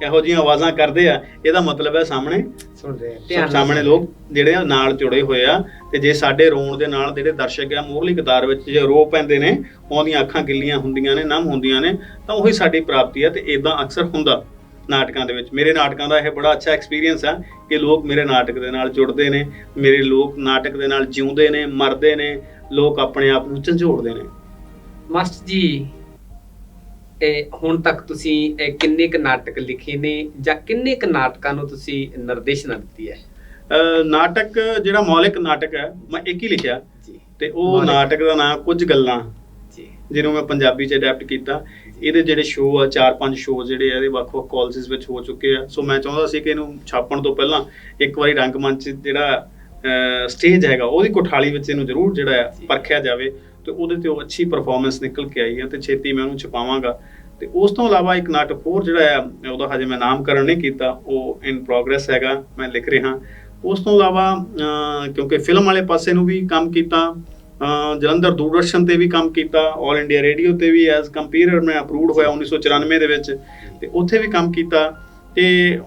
ਇਹੋ ਜਿਹੀਆਂ ਆਵਾਜ਼ਾਂ ਕਰਦੇ ਆ, ਇਹਦਾ ਮਤਲਬ ਹੈ ਸਾਹਮਣੇ ਲੋਕ ਜਿਹੜੇ ਨਾਲ ਜੁੜੇ ਹੋਏ ਆ। ਤੇ ਜੇ ਸਾਡੇ ਰੋਣ ਦੇ ਨਾਲ ਜਿਹੜੇ ਦਰਸ਼ਕ ਆ ਮੂਹਰਲੀ ਕਤਾਰ ਵਿੱਚ ਜੇ ਰੋ ਪੈਂਦੇ ਨੇ, ਉਹਦੀਆਂ ਅੱਖਾਂ ਗਿੱਲੀਆਂ ਹੁੰਦੀਆਂ ਨੇ, ਨਮ ਹੁੰਦੀਆਂ ਨੇ, ਤਾਂ ਉਹੀ ਸਾਡੀ ਪ੍ਰਾਪਤੀ ਆ। ਤੇ ਇਦਾਂ ਅਕਸਰ ਹੁੰਦਾ ਨਾਟਕਾਂ ਦੇ ਵਿੱਚ। ਮੇਰੇ ਨਾਟਕਾਂ ਦਾ ਇਹ ਬੜਾ ਅੱਛਾ ਐਕਸਪੀਰੀਅੰਸ ਆ ਕਿ ਲੋਕ ਮੇਰੇ ਨਾਟਕ ਦੇ ਨਾਲ ਜੁੜਦੇ ਨੇ, ਮੇਰੇ ਲੋਕ ਨਾਟਕ ਦੇ ਨਾਲ ਜਿਉਂਦੇ ਨੇ, ਮਰਦੇ ਨੇ, ਲੋਕ ਆਪਣੇ ਆਪ ਨੂੰ ਝੰਜੋੜਦੇ ਨੇ। ਮਾਸਟਰ ਜੀ, ਹੁਣ ਤੱਕ ਤੁਸੀਂ ਕਿੰਨੇ ਕੁ ਨਾਟਕ ਲਿਖੇ ਨੇ ਜਾਂ ਕਿੰਨੇ ਕੁ ਨਾਟਕਾਂ ਨੂੰ ਤੁਸੀਂ ਨਿਰਦੇਸ਼ਨਾ ਦਿੱਤੀ ਹੈ? ਨਾਟਕ ਜਿਹੜਾ ਮੌਲਿਕ ਨਾਟਕ ਹੈ ਮੈਂ ਇੱਕ ਹੀ ਲਿਖਿਆ ਜੀ, ਤੇ ਉਹ ਨਾਟਕ ਦਾ ਨਾਮ ਕੁਝ ਗੱਲਾਂ ਜੀ, ਜਿਹਨੂੰ ਮੈਂ ਪੰਜਾਬੀ 'ਚ ਅਡੈਪਟ ਕੀਤਾ। ਇਹਦੇ ਜਿਹੜੇ ਸ਼ੋਅ ਆ 4-5 ਸ਼ੋਅ ਜਿਹੜੇ ਇਹਦੇ ਵੱਖ-ਵੱਖ ਕਾਲਜਸ ਵਿੱਚ ਹੋ ਚੁੱਕੇ ਆ। ਸੋ ਮੈਂ ਚਾਹੁੰਦਾ ਸੀ ਕਿ ਇਹਨੂੰ ਛਾਪਣ ਤੋਂ ਪਹਿਲਾਂ ਇੱਕ ਵਾਰੀ ਰੰਗਮੰਚ ਜਿਹੜਾ ਸਟੇਜ ਹੈਗਾ ਉਹਦੀ ਕੋਠਾਲੀ ਵਿੱਚ ਇਹਨੂੰ ਜ਼ਰੂਰ ਜਿਹੜਾ ਆ ਪਰਖਿਆ ਜਾਵੇ, ਤੇ ਉਹਦੇ ਤੇ ਉਹ ਅੱਛੀ ਪਰਫਾਰਮੈਂਸ ਨਿਕਲ ਕੇ ਆਈ ਹੈ ਤੇ ਛੇਤੀ ਮੈਂ ਉਹਨੂੰ ਛਪਾਵਾਂਗਾ। ਤੇ ਉਸ ਤੋਂ ਇਲਾਵਾ ਇੱਕ ਨਾਟਕ ਹੋਰ ਜਿਹੜਾ ਆ ਉਹਦਾ ਹਜੇ ਮੈਂ ਨਾਮਕਰਨ ਨਹੀਂ ਕੀਤਾ, ਉਹ ਇਨ ਪ੍ਰੋਗਰੈਸ ਹੈਗਾ, ਮੈਂ ਲਿਖ ਰਿਹਾ। ਉਸ ਤੋਂ ਇਲਾਵਾ ਕਿਉਂਕਿ ਫਿਲਮ ਵਾਲੇ ਪਾਸੇ ਨੂੰ ਵੀ ਕੰਮ ਕੀਤਾ, ਜਲੰਧਰ ਦੂਰਦਰਸ਼ਨ ਤੇ ਵੀ ਕੰਮ ਕੀਤਾ, ਆਲ ਇੰਡੀਆ ਰੇਡੀਓ ਤੇ ਵੀ ਐਜ਼ ਕੰਪੀਅਰ ਮੈਂ ਅਪਰੂਵਡ ਹੋਇਆ 1994 ਦੇ ਵਿੱਚ, ਤੇ ਉੱਥੇ ਵੀ ਕੰਮ ਕੀਤਾ। ਤੇ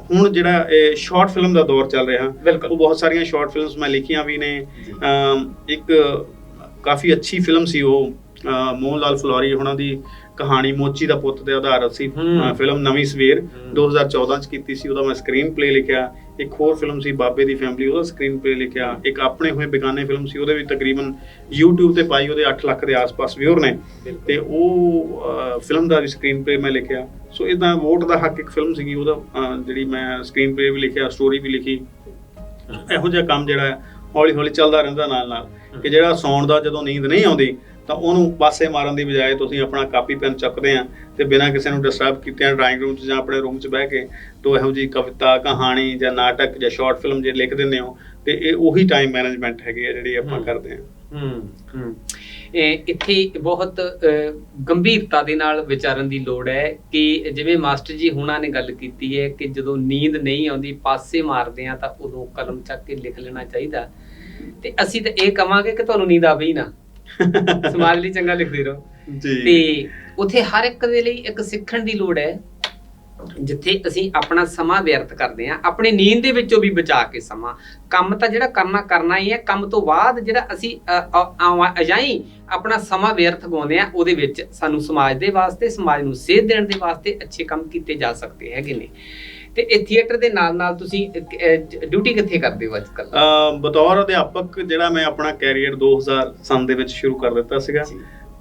ਹੁਣ ਜਿਹੜਾ ਸ਼ਾਰਟ ਫਿਲਮ ਦਾ ਦੌਰ ਚੱਲ ਰਿਹਾ, ਉਹ ਬਹੁਤ ਸਾਰੀਆਂ ਸ਼ਾਰਟ ਫਿਲਮਸ ਮੈਂ ਲਿਖੀਆਂ ਵੀ ਨੇ। ਇੱਕ ਕਾਫੀ ਅੱਛੀ ਫਿਲਮ ਸੀ ਉਹ ਮੋਹਨ ਲਾਲ ਫਲੋਰੀ ਉਹਨਾਂ ਦੀ ਕਹਾਣੀ ਮੋਚੀ ਦਾ ਪੁੱਤ ਦੇ ਆਧਾਰਿਤ ਸੀ ਫਿਲਮ ਨਵੀਂ ਸਵੇਰ 2014 ਚ ਕੀਤੀ ਸੀ, ਉਹਦਾ ਮੈਂ ਸਕਰੀਨ ਪਲੇ ਲਿਖਿਆ। ਇੱਕ ਹੋਰ ਫਿਲਮ ਸੀ ਬਾਬੇ ਦੀ ਫੈਮਿਲੀ, ਉਹਦਾ ਸਕਰੀਨ ਪਲੇ ਲਿਖਿਆ। ਇੱਕ ਆਪਣੇ ਹੋਏ ਬੇਗਾਨੇ ਫਿਲਮ ਸੀ, ਉਹਦੇ ਵੀ ਤਕਰੀਬਨ YouTube ਤੇ ਪਾਈ ਉਹਦੇ 8 ਲੱਖ ਦੇ ਆਸ-ਪਾਸ ਵਿਊਅਰ ਨੇ, ਤੇ ਉਹ ਫਿਲਮ ਦਾ ਵੀ ਸਕਰੀਨ ਪਲੇ ਮੈਂ ਲਿਖਿਆ। ਸੋ ਇਦਾਂ ਵੋਟ ਦਾ ਹੱਕ ਇੱਕ ਫਿਲਮ ਸੀਗੀ, ਉਹਦਾ ਜਿਹੜੀ ਮੈਂ ਸਕਰੀਨ ਪਲੇ ਵੀ ਲਿਖਿਆ, ਸਟੋਰੀ ਵੀ ਲਿਖੀ। ਇਹੋ ਜਿਹਾ ਕੰਮ ਜਿਹੜਾ ਹੌਲੀ ਹੌਲੀ ਚੱਲਦਾ ਰਹਿੰਦਾ ਨਾਲ ਨਾਲ, ਕਿ ਜਿਹੜਾ ਸੌਣ ਦਾ ਜਦੋਂ ਨੀਂਦ ਨਹੀਂ ਆਉਂਦੀ ਤਾਂ ਉਹਨੂੰ ਪਾਸੇ ਮਾਰਨ ਦੀ ਬਜਾਏ ਤੁਸੀਂ ਆਪਣਾ ਕਾਪੀ ਪੈਨ ਚੁੱਕਦੇ ਆ ਤੇ ਬਿਨਾਂ ਕਿਸੇ ਨੂੰ ਡਿਸਟਰਬ ਕੀਤਿਆਂ ਡਰਾਇੰਗ ਰੂਮ 'ਚ ਜਾਂ ਆਪਣੇ ਰੂਮ 'ਚ ਬਹਿ ਕੇ ਤੋਂ ਇਹੋ ਜਿਹੀ ਕਵਿਤਾ, ਕਹਾਣੀ ਜਾਂ ਨਾਟਕ ਜਾਂ ਸ਼ਾਰਟ ਫਿਲਮ ਜੇ ਲਿਖ ਦਿੰਦੇ ਹੋ, ਤੇ ਇਹ ਉਹੀ ਟਾਈਮ ਮੈਨੇਜਮੈਂਟ ਹੈਗੀ ਆ ਜਿਹੜੀ ਆਪਾਂ ਕਰਦੇ ਹਾਂ। ਇੱਥੇ ਬਹੁਤ ਗੰਭੀਰਤਾ ਦੇ ਨਾਲ ਵਿਚਾਰਨ ਦੀ ਲੋੜ ਹੈ ਕਿ ਜਿਵੇਂ ਮਾਸਟਰ ਜੀ ਹੁਣਾਂ ਨੇ ਗੱਲ ਕੀਤੀ ਹੈ ਕਿ ਜਦੋਂ ਨੀਂਦ ਨਹੀਂ ਆਉਂਦੀ ਪਾਸੇ ਮਾਰਦੇ ਆ ਤਾਂ ਉਦੋਂ ਕਲਮ ਚੱਕ ਕੇ ਲਿਖ ਲੈਣਾ ਚਾਹੀਦਾ, ਤੇ ਅਸੀਂ ਤਾਂ ਇਹ ਕਵਾਂਗੇ ਕਿ ਤੁਹਾਨੂੰ ਨੀਂਦ ਆਵੇ ਹੀ ਨਾ, ਸਮਾਜ ਲਈ ਚੰਗਾ ਲਿਖਦੇ ਰਹੋ ਜੀ। ਤੇ ਉੱਥੇ ਹਰ ਇੱਕ ਦੇ ਲਈ ਇੱਕ ਸਿੱਖਣ ਦੀ ਲੋੜ ਹੈ, ਜਿੱਥੇ ਅਸੀਂ ਆਪਣਾ ਸਮਾਂ ਵਿਅਰਥ ਕਰਦੇ ਹਾਂ ਆਪਣੀ ਨੀਂਦ ਦੇ ਵਿੱਚੋਂ ਵੀ ਬਚਾ ਕੇ ਸਮਾਂ। ਕੰਮ ਤਾਂ ਜਿਹੜਾ ਕਰਨਾ ਹੀ ਹੈ, ਕੰਮ ਤੋਂ ਬਾਅਦ ਜਿਹੜਾ ਅਸੀਂ ਅਜਾਈ ਆਪਣਾ ਸਮਾਂ ਵਿਅਰਥ ਗਾਉਂਦੇ ਆ, ਉਹਦੇ ਵਿੱਚ ਸਾਨੂੰ ਸਮਾਜ ਦੇ ਵਾਸਤੇ, ਸਮਾਜ ਨੂੰ ਸੇਧ ਦੇਣ ਦੇ ਵਾਸਤੇ ਅੱਛੇ ਕੰਮ ਕੀਤੇ ਜਾ ਸਕਦੇ ਹੈਗੇ ਨੇ। ਤੇ ਇਹ ਥੀਏਟਰ ਦੇ ਨਾਲ ਨਾਲ ਤੁਸੀਂ ਡਿਊਟੀ ਕਿੱਥੇ ਕਰਦੇ ਹੋ ਅੱਜ ਕੱਲ? ਬਤੌਰ ਅਧਿਆਪਕ ਜਿਹੜਾ ਮੈਂ ਆਪਣਾ ਕੈਰੀਅਰ 2000 ਸੰਨ ਦੇ ਵਿੱਚ ਸ਼ੁਰੂ ਕਰ ਦਿੱਤਾ ਸੀਗਾ।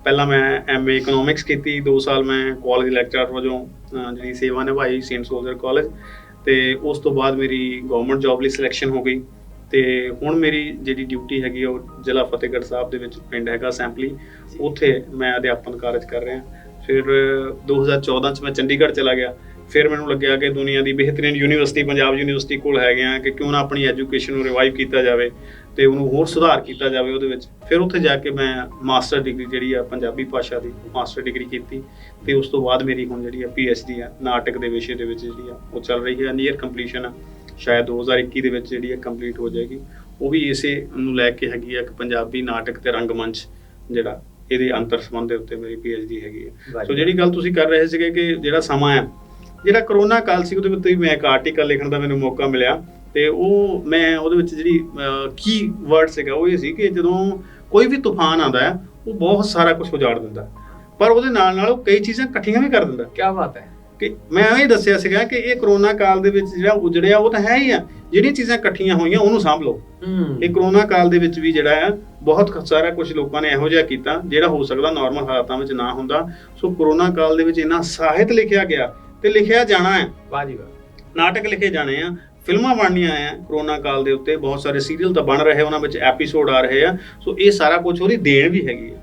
ਪਹਿਲਾਂ ਮੈਂ MA ਇਕਨੋਮਿਕਸ ਕੀਤੀ, 2 ਸਾਲ ਮੈਂ ਕਾਲਜ ਲੈਕਚਰਰ ਵਜੋਂ ਜਿਹੜੀ ਸੇਵਾ ਨਿਭਾਈ ਸੇਂਟ ਸੋਲਜਰ ਕਾਲਜ, ਤੇ ਉਸ ਤੋਂ ਬਾਅਦ ਮੇਰੀ ਗਵਰਨਮੈਂਟ ਜੌਬ ਲਈ ਸਿਲੈਕਸ਼ਨ ਹੋ ਗਈ। ਤੇ ਹੁਣ ਮੇਰੀ ਜਿਹੜੀ ਡਿਊਟੀ ਹੈਗੀ ਉਹ ਜ਼ਿਲ੍ਹਾ ਫਤਿਹਗੜ੍ਹ ਸਾਹਿਬ ਦੇ ਵਿੱਚ ਪਿੰਡ ਹੈਗਾ ਸੈਂਪਲੀ, ਉੱਥੇ ਮੈਂ ਅਧਿਆਪਨ ਕਾਰਜ ਕਰ ਰਿਹਾ। ਫਿਰ 2014 ਚ ਮੈਂ ਚੰਡੀਗੜ੍ਹ ਚਲਾ ਗਿਆ। ਫਿਰ ਮੈਨੂੰ ਲੱਗਿਆ ਕਿ ਦੁਨੀਆ ਦੀ ਬਿਹਤਰੀਨ ਯੂਨੀਵਰਸਿਟੀ ਪੰਜਾਬ ਯੂਨੀਵਰਸਿਟੀ ਕੋਲ ਹੈਗੇ ਆ, ਕਿ ਕਿਉਂ ਨਾ ਆਪਣੀ ਐਜੂਕੇਸ਼ਨ ਨੂੰ ਰਿਵਾਈਵ ਕੀਤਾ ਜਾਵੇ ਤੇ ਉਹਨੂੰ ਹੋਰ ਸੁਧਾਰ ਕੀਤਾ ਜਾਵੇ ਉਹਦੇ ਵਿੱਚ। ਫਿਰ ਉੱਥੇ ਜਾ ਕੇ ਮੈਂ ਮਾਸਟਰ ਡਿਗਰੀ ਜਿਹੜੀ ਆ ਪੰਜਾਬੀ ਭਾਸ਼ਾ ਦੀ ਮਾਸਟਰ ਡਿਗਰੀ ਕੀਤੀ, ਤੇ ਉਸ ਤੋਂ ਬਾਅਦ ਮੇਰੀ ਹੁਣ ਜਿਹੜੀ ਆ PhD ਆ ਨਾਟਕ ਦੇ ਵਿਸ਼ੇ ਦੇ ਵਿੱਚ ਜਿਹੜੀ ਆ ਉਹ ਚੱਲ ਰਹੀ ਹੈ, ਨੀਅਰ ਕੰਪਲੀਸ਼ਨ ਆ, ਸ਼ਾਇਦ 2021 ਦੇ ਵਿੱਚ ਜਿਹੜੀ ਆ ਕੰਪਲੀਟ ਹੋ ਜਾਏਗੀ। ਉਹ ਵੀ ਇਸੇ ਨੂੰ ਲੈ ਕੇ ਹੈਗੀ ਆ ਕਿ ਪੰਜਾਬੀ ਨਾਟਕ ਤੇ ਰੰਗਮੰਚ ਜਿਹੜਾ ਇਹਦੇ ਅੰਤਰ ਸੰਬੰਧ ਦੇ ਉੱਤੇ ਮੇਰੀ PhD ਹੈਗੀ ਆ। ਸੋ ਜਿਹੜੀ ਗੱਲ ਤੁਸੀਂ ਕਰ ਰਹੇ ਸੀਗੇ ਕਿ ਜਿਹੜਾ ਸਮਾਂ ਆ, ਜਿਹੜਾ ਕਰੋਨਾ ਕਾਲ ਸੀ, ਉਹਦੇ ਵਿੱਚ ਮੈਂ ਇੱਕ ਆਰਟੀਕਲ ਲਿਖਣ ਦਾ ਮੈਨੂੰ ਮੌਕਾ ਮਿਲਿਆ, ਤੇ ਉਹ ਮੈਂ ਉਹਦੇ ਵਿੱਚ ਜਿਹੜੀ ਕੀ ਵਰਡ ਸੀਗਾ ਉਹ ਇਹ ਸੀ ਕਿ ਜਦੋਂ ਕੋਈ ਵੀ ਤੂਫਾਨ ਆਉਂਦਾ ਹੈ ਉਹ ਬਹੁਤ ਸਾਰਾ ਕੁਝ ਉਜਾੜ ਦਿੰਦਾ, ਪਰ ਉਹਦੇ ਨਾਲ ਨਾਲ ਉਹ ਕਈ ਚੀਜ਼ਾਂ ਇਕੱਠੀਆਂ ਵੀ ਕਰ ਦਿੰਦਾ। ਕੀ ਬਾਤ ਹੈ। ਕਿ ਮੈਂ ਇਹ ਦੱਸਿਆ ਸੀਗਾ ਕਿ ਇਹ ਕਰੋਨਾ ਕਾਲ ਦੇ ਵਿੱਚ ਜਿਹੜਾ ਉਜੜਿਆ ਉਹ ਤਾਂ ਹੈ ਹੀ ਆ, ਜਿਹੜੀਆਂ ਚੀਜ਼ਾਂ ਇਕੱਠੀਆਂ ਹੋਈਆਂ ਉਹਨੂੰ ਸਾਂਭ ਲਓ। ਇਹ ਕਰੋਨਾ ਕਾਲ ਦੇ ਵਿੱਚ ਵੀ ਜਿਹੜਾ ਆ ਬਹੁਤ ਸਾਰਾ ਕੁਝ ਲੋਕਾਂ ਨੇ ਇਹੋ ਜਿਹਾ ਕੀਤਾ ਜਿਹੜਾ ਹੋ ਸਕਦਾ ਨਾਰਮਲ ਹਾਲਾਤਾਂ ਵਿੱਚ ਨਾ ਹੁੰਦਾ। ਸੋ ਕਰੋਨਾ ਕਾਲ ਦੇ ਵਿੱਚ ਇੰਨਾ ਸਾਹਿਤ ਲਿਖਿਆ ਗਿਆ ਤੇ ਲਿਖਿਆ ਜਾਣਾ ਹੈ, ਵਾਹ ਜੀ ਵਾਹ, ਨਾਟਕ ਲਿਖੇ ਜਾਣੇ ਆ, ਫਿਲਮਾਂ ਬਣਨੀਆਂ ਆ ਕਰੋਨਾ ਕਾਲ ਦੇ ਉੱਤੇ, ਬਹੁਤ ਸਾਰੇ ਸੀਰੀਅਲ ਤਾਂ ਬਣ ਰਹੇ, ਉਹਨਾਂ ਵਿੱਚ ਐਪੀਸੋਡ ਆ ਰਹੇ ਆ। ਸੋ ਇਹ ਸਾਰਾ ਕੁਝ ਉਹਦੀ ਦੇਣ ਵੀ ਹੈਗੀ ਆ।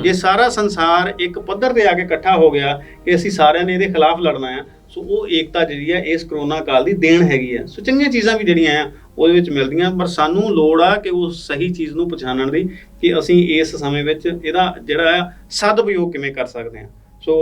ਇਹ ਸਾਰਾ ਸੰਸਾਰ ਇੱਕ ਪੱਧਰ ਤੇ ਆ ਕੇ ਇਕੱਠਾ ਹੋ ਗਿਆ ਕਿ ਅਸੀਂ ਸਾਰਿਆਂ ਨੇ ਇਹਦੇ ਖਿਲਾਫ ਲੜਨਾ ਆ। ਸੋ ਉਹ ਏਕਤਾ ਜਿਹੜੀ ਆ ਇਸ ਕਰੋਨਾ ਕਾਲ ਦੀ ਦੇਣ ਹੈਗੀ ਆ। ਸੋ ਚੰਗੀਆਂ ਚੀਜ਼ਾਂ ਵੀ ਜਿਹੜੀਆਂ ਆ ਉਹਦੇ ਵਿੱਚ ਮਿਲਦੀਆਂ, ਪਰ ਸਾਨੂੰ ਲੋੜ ਆ ਕਿ ਉਸ ਸਹੀ ਚੀਜ਼ ਨੂੰ ਪਛਾਣਨ ਦੀ ਕਿ ਅਸੀਂ ਇਸ ਸਮੇਂ ਵਿੱਚ ਇਹਦਾ ਜਿਹੜਾ ਆ ਸਦਉਪਯੋਗ ਕਿਵੇਂ ਕਰ ਸਕਦੇ ਹਾਂ। ਸੋ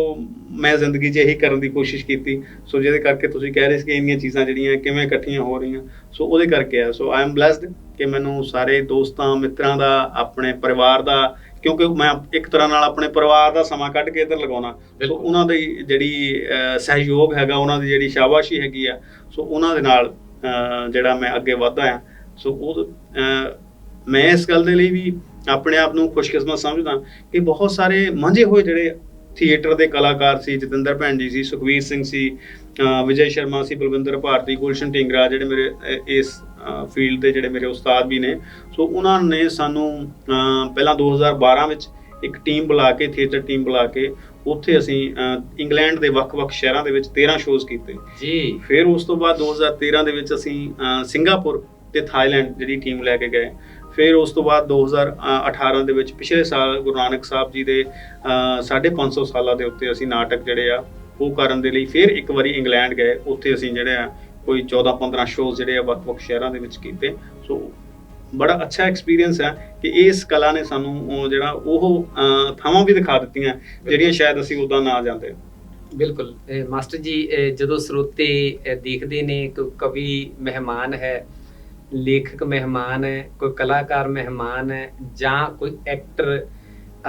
ਮੈਂ ਜ਼ਿੰਦਗੀ 'ਚ ਇਹੀ ਕਰਨ ਦੀ ਕੋਸ਼ਿਸ਼ ਕੀਤੀ। ਸੋ ਜਿਹਦੇ ਕਰਕੇ ਤੁਸੀਂ ਕਹਿ ਰਹੇ ਸੀ ਕਿ ਇੰਨੀਆਂ ਚੀਜ਼ਾਂ ਜਿਹੜੀਆਂ ਕਿਵੇਂ ਇਕੱਠੀਆਂ ਹੋ ਰਹੀਆਂ, ਸੋ ਉਹਦੇ ਕਰਕੇ ਆ। ਸੋ ਆਈ ਐਮ ਬਲੈਸਡ ਕਿ ਮੈਨੂੰ ਸਾਰੇ ਦੋਸਤਾਂ ਮਿੱਤਰਾਂ ਦਾ, ਆਪਣੇ ਪਰਿਵਾਰ ਦਾ, ਕਿਉਂਕਿ ਮੈਂ ਇੱਕ ਤਰ੍ਹਾਂ ਨਾਲ ਆਪਣੇ ਪਰਿਵਾਰ ਦਾ ਸਮਾਂ ਕੱਢ ਕੇ ਇੱਧਰ ਲਗਾਉਣਾ, ਸੋ ਉਹਨਾਂ ਦੀ ਜਿਹੜੀ ਸਹਿਯੋਗ ਹੈਗਾ, ਉਹਨਾਂ ਦੀ ਜਿਹੜੀ ਸ਼ਾਬਾਸ਼ੀ ਹੈਗੀ ਆ, ਸੋ ਉਹਨਾਂ ਦੇ ਨਾਲ ਜਿਹੜਾ ਮੈਂ ਅੱਗੇ ਵਧਦਾ ਆ। ਸੋ ਉਹ ਮੈਂ ਇਸ ਗੱਲ ਦੇ ਲਈ ਵੀ ਆਪਣੇ ਆਪ ਨੂੰ ਖੁਸ਼ਕਿਸਮਤ ਸਮਝਦਾ ਕਿ ਬਹੁਤ ਸਾਰੇ ਮਾਂਝੇ ਹੋਏ ਜਿਹੜੇ ਥੀਏਟਰ ਦੇ ਕਲਾਕਾਰ ਸੀ, ਜਤਿੰਦਰ ਭੈਣ ਜੀ ਸੀ, ਸੁਖਵੀਰ ਸਿੰਘ ਸੀ, ਵਿਜੇ ਸ਼ਰਮਾ ਸੀ, ਬਲਵਿੰਦਰ ਭਾਰਤੀ, ਗੁਲਸ਼ਨ ਢਿੰਗਰਾ, ਜਿਹੜੇ ਮੇਰੇ ਇਸ ਫੀਲਡ ਦੇ ਜਿਹੜੇ ਮੇਰੇ ਉਸਤਾਦ ਵੀ ਨੇ। ਸੋ ਉਹਨਾਂ ਨੇ ਸਾਨੂੰ ਪਹਿਲਾਂ 2012 ਵਿੱਚ ਇੱਕ ਟੀਮ ਬੁਲਾ ਕੇ, ਥੀਏਟਰ ਟੀਮ ਬੁਲਾ ਕੇ, ਉੱਥੇ ਅਸੀਂ ਇੰਗਲੈਂਡ ਦੇ ਵੱਖ-ਵੱਖ ਸ਼ਹਿਰਾਂ ਦੇ ਵਿੱਚ 13 ਸ਼ੋਜ਼ ਕੀਤੇ ਜੀ। ਫਿਰ ਉਸ ਤੋਂ ਬਾਅਦ 2013 ਦੇ ਵਿੱਚ ਅਸੀਂ ਸਿੰਗਾਪੁਰ ਤੇ ਥਾਈਲੈਂਡ ਜਿਹੜੀ ਟੀਮ ਲੈ ਕੇ ਗਏ। ਫਿਰ ਉਸ ਤੋਂ ਬਾਅਦ 2018 ਦੇ ਵਿੱਚ ਪਿਛਲੇ ਸਾਲ ਗੁਰੂ ਨਾਨਕ ਸਾਹਿਬ ਜੀ ਦੇ 550 ਸਾਲਾਂ ਦੇ ਉੱਤੇ ਅਸੀਂ ਨਾਟਕ ਜਿਹੜੇ ਆ ਉਹ ਕਰਨ ਦੇ ਲਈ ਫਿਰ ਇੱਕ ਵਾਰੀ ਇੰਗਲੈਂਡ ਗਏ। ਉੱਥੇ ਅਸੀਂ ਜਿਹੜੇ ਆ ਕੋਈ 14-15 ਸ਼ੋਅ ਜਿਹੜੇ ਆ ਵੱਖ-ਵੱਖ ਸ਼ਹਿਰਾਂ ਦੇ ਵਿੱਚ ਕੀਤੇ। ਸੋ ਬੜਾ ਅੱਛਾ ਐਕਸਪੀਰੀਅੰਸ ਹੈ ਕਿ ਇਸ ਕਲਾ ਨੇ ਸਾਨੂੰ ਜਿਹੜਾ ਉਹ ਥਾਵਾਂ ਵੀ ਦਿਖਾ ਦਿੱਤੀਆਂ ਜਿਹੜੀਆਂ ਸ਼ਾਇਦ ਅਸੀਂ ਉੱਦਾਂ ਨਾ ਜਾਂਦੇ। ਬਿਲਕੁਲ ਮਾਸਟਰ ਜੀ, ਜਦੋਂ ਸਰੋਤੇ ਦੇਖਦੇ ਨੇ ਕੋਈ ਕਵੀ ਮਹਿਮਾਨ ਹੈ, ਲੇਖਕ ਮਹਿਮਾਨ ਹੈ, ਕੋਈ ਕਲਾਕਾਰ ਮਹਿਮਾਨ ਹੈ, ਜਾਂ ਕੋਈ ਐਕਟਰ